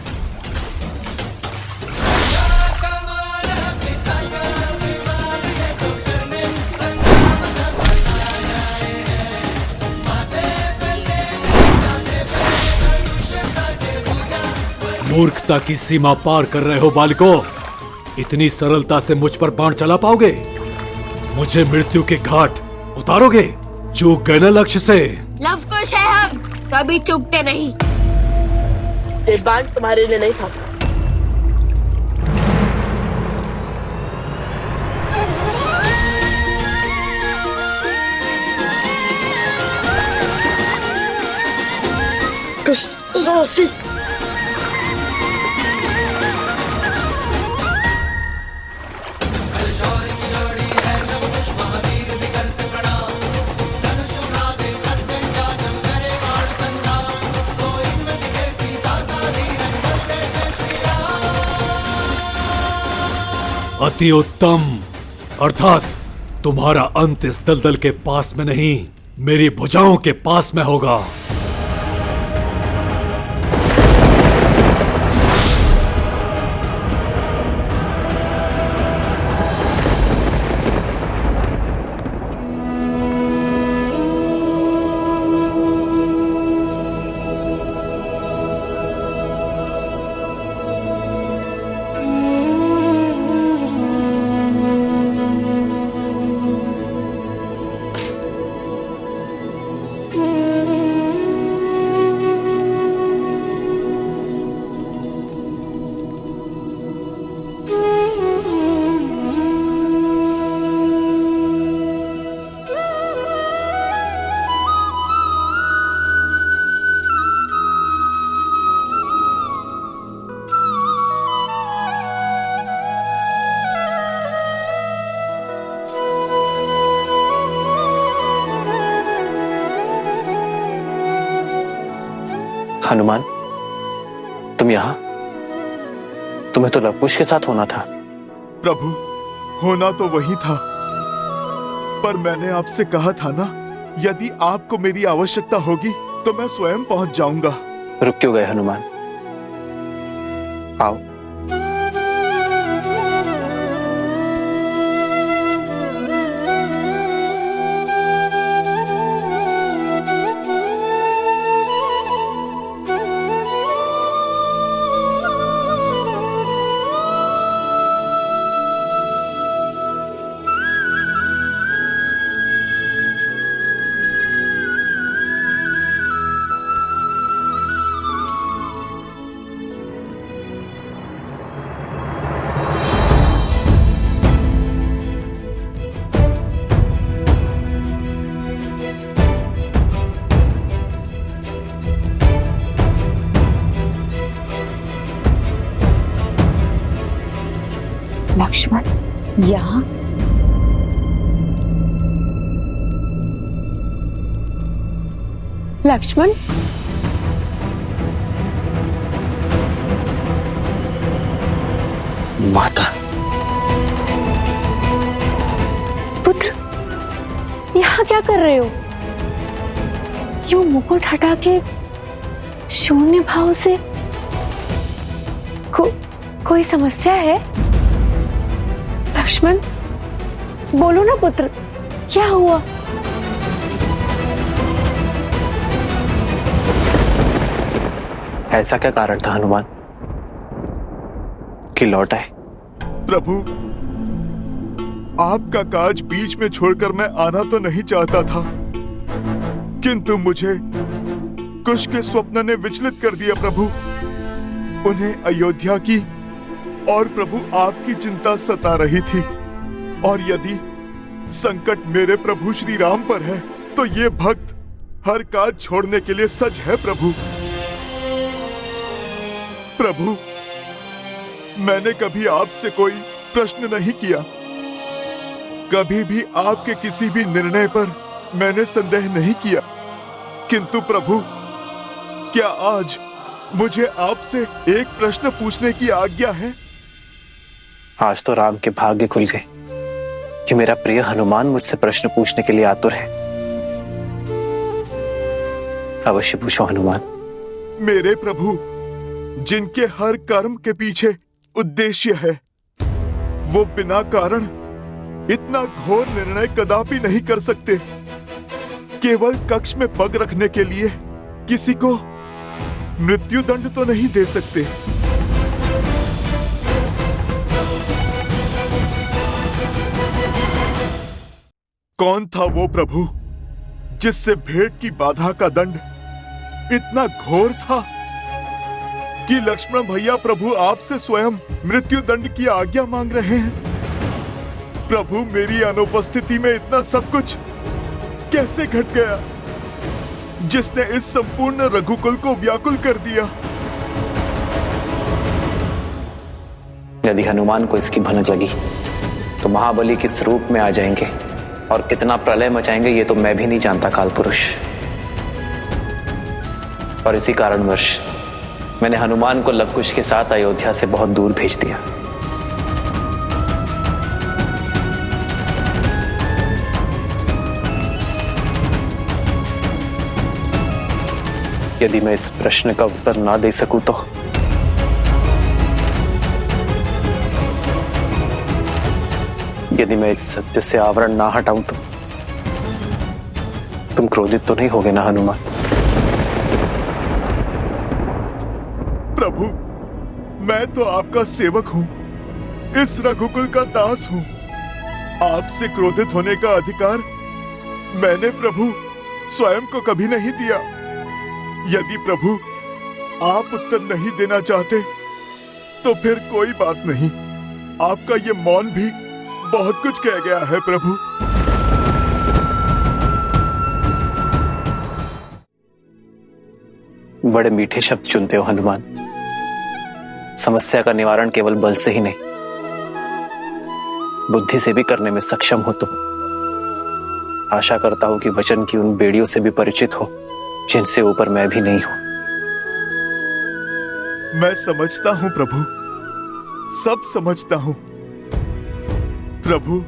मूर्खता की सीमा पार कर रहे हो बालकों। इतनी सरलता से मुझ पर बाण चला पाओगे? मुझे मृत्यु के घाट उतारोगे? चूक गए ना लक्ष्य से। लवकुश है हम, कभी चूकते नहीं। ये बाण तुम्हारे लिए नहीं था। कृष्ण अति उत्तम, अर्थात तुम्हारा अंत इस दलदल के पास में नहीं, मेरी भुजाओं के पास में होगा। हनुमान, तुम यहाँ? तुम्हें तो लवकुश के साथ होना था। प्रभु, होना तो वही था, पर मैंने आपसे कहा था ना, यदि आपको मेरी आवश्यकता होगी तो मैं स्वयं पहुंच जाऊंगा। रुक क्यों गए हनुमान? आओ। लक्ष्मण, यहाँ? लक्ष्मण, माता, पुत्र, यहाँ क्या कर रहे हो? यूं मुकुट हटा के शून्य भाव से कोई समस्या है? लक्ष्मण, बोलो ना पुत्र, क्या हुआ? ऐसा क्या कारण था हनुमान कि लौट आए? प्रभु, आपका काज बीच में छोड़कर मैं आना तो नहीं चाहता था, किंतु मुझे कुश के स्वप्न ने विचलित कर दिया प्रभु। उन्हें अयोध्या की और प्रभु आपकी चिंता सता रही थी, और यदि संकट मेरे प्रभु श्री राम पर है तो ये भक्त हर काज छोड़ने के लिए सज है प्रभु। प्रभु, मैंने कभी आपसे कोई प्रश्न नहीं किया, कभी भी आपके किसी भी निर्णय पर मैंने संदेह नहीं किया, किंतु प्रभु, क्या आज मुझे आपसे एक प्रश्न पूछने की आज्ञा है? आज तो राम के भाग्य खुल गए कि मेरा प्रिय हनुमान मुझसे प्रश्न पूछने के लिए आतुर है। अवश्य पूछो हनुमान। मेरे प्रभु, जिनके हर कर्म के पीछे उद्देश्य है, वो बिना कारण इतना घोर निर्णय कदापि नहीं कर सकते। केवल कक्ष में पग रखने के लिए किसी को मृत्यु दंड तो नहीं दे सकते। कौन था वो प्रभु जिससे भेंट की बाधा का दंड इतना घोर था कि लक्ष्मण भैया प्रभु आपसे स्वयं मृत्यु दंड की आज्ञा मांग रहे हैं? प्रभु, मेरी अनुपस्थिति में इतना सब कुछ कैसे घट गया जिसने इस संपूर्ण रघुकुल को व्याकुल कर दिया? यदि हनुमान को इसकी भनक लगी तो महाबली किस रूप में आ जाएंगे और कितना प्रलय मचाएंगे ये तो मैं भी नहीं जानता काल पुरुष। और इसी कारणवश मैंने हनुमान को लवकुश के साथ अयोध्या से बहुत दूर भेज दिया। यदि मैं इस प्रश्न का उत्तर ना दे सकूं तो यदि मैं इस सत्य से आवरण ना हटाऊं तो तुम क्रोधित तो नहीं होगे ना हनुमान? प्रभु, मैं तो आपका सेवक हूं, इस रघुकुल का दास हूं। आपसे क्रोधित होने का अधिकार मैंने प्रभु स्वयं को कभी नहीं दिया। यदि प्रभु आप उत्तर नहीं देना चाहते तो फिर कोई बात नहीं, आपका ये मौन भी बहुत कुछ कह गया है प्रभु। बड़े मीठे शब्द चुनते हो हनुमान। समस्या का निवारण केवल बल से ही नहीं, बुद्धि से भी करने में सक्षम हो तुम। आशा करता हूं कि वचन की उन बेड़ियों से भी परिचित हो जिनसे ऊपर मैं भी नहीं हूं। मैं समझता हूं प्रभु, सब समझता हूं प्रभु।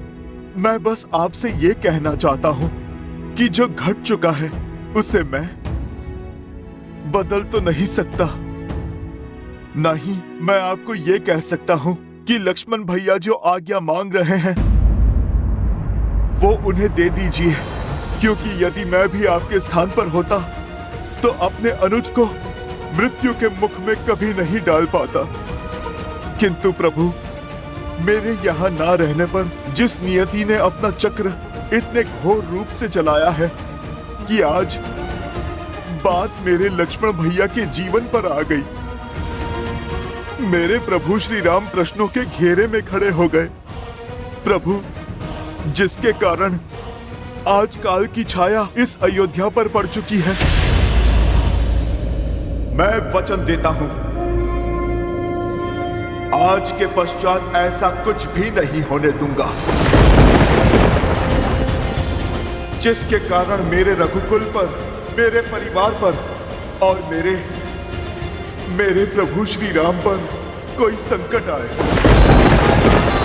मैं बस आपसे ये कहना चाहता हूं कि जो घट चुका है उसे मैं बदल तो नहीं सकता। नहीं, मैं आपको ये कह सकता हूं कि लक्ष्मण भैया जो आज्ञा मांग रहे हैं वो उन्हें दे दीजिए, क्योंकि यदि मैं भी आपके स्थान पर होता तो अपने अनुज को मृत्यु के मुख में कभी नहीं डाल पाता। किंतु प्रभु, मेरे यहाँ ना रहने पर जिस नियति ने अपना चक्र इतने घोर रूप से चलाया है कि आज बात मेरे लक्ष्मण भैया के जीवन पर आ गई। मेरे प्रभु श्री राम प्रश्नों के घेरे में खड़े हो गए प्रभु, जिसके कारण आज काल की छाया इस अयोध्या पर पड़ चुकी है। मैं वचन देता हूं, आज के पश्चात ऐसा कुछ भी नहीं होने दूंगा जिसके कारण मेरे रघुकुल पर मेरे परिवार पर और मेरे प्रभु श्री राम पर कोई संकट आए।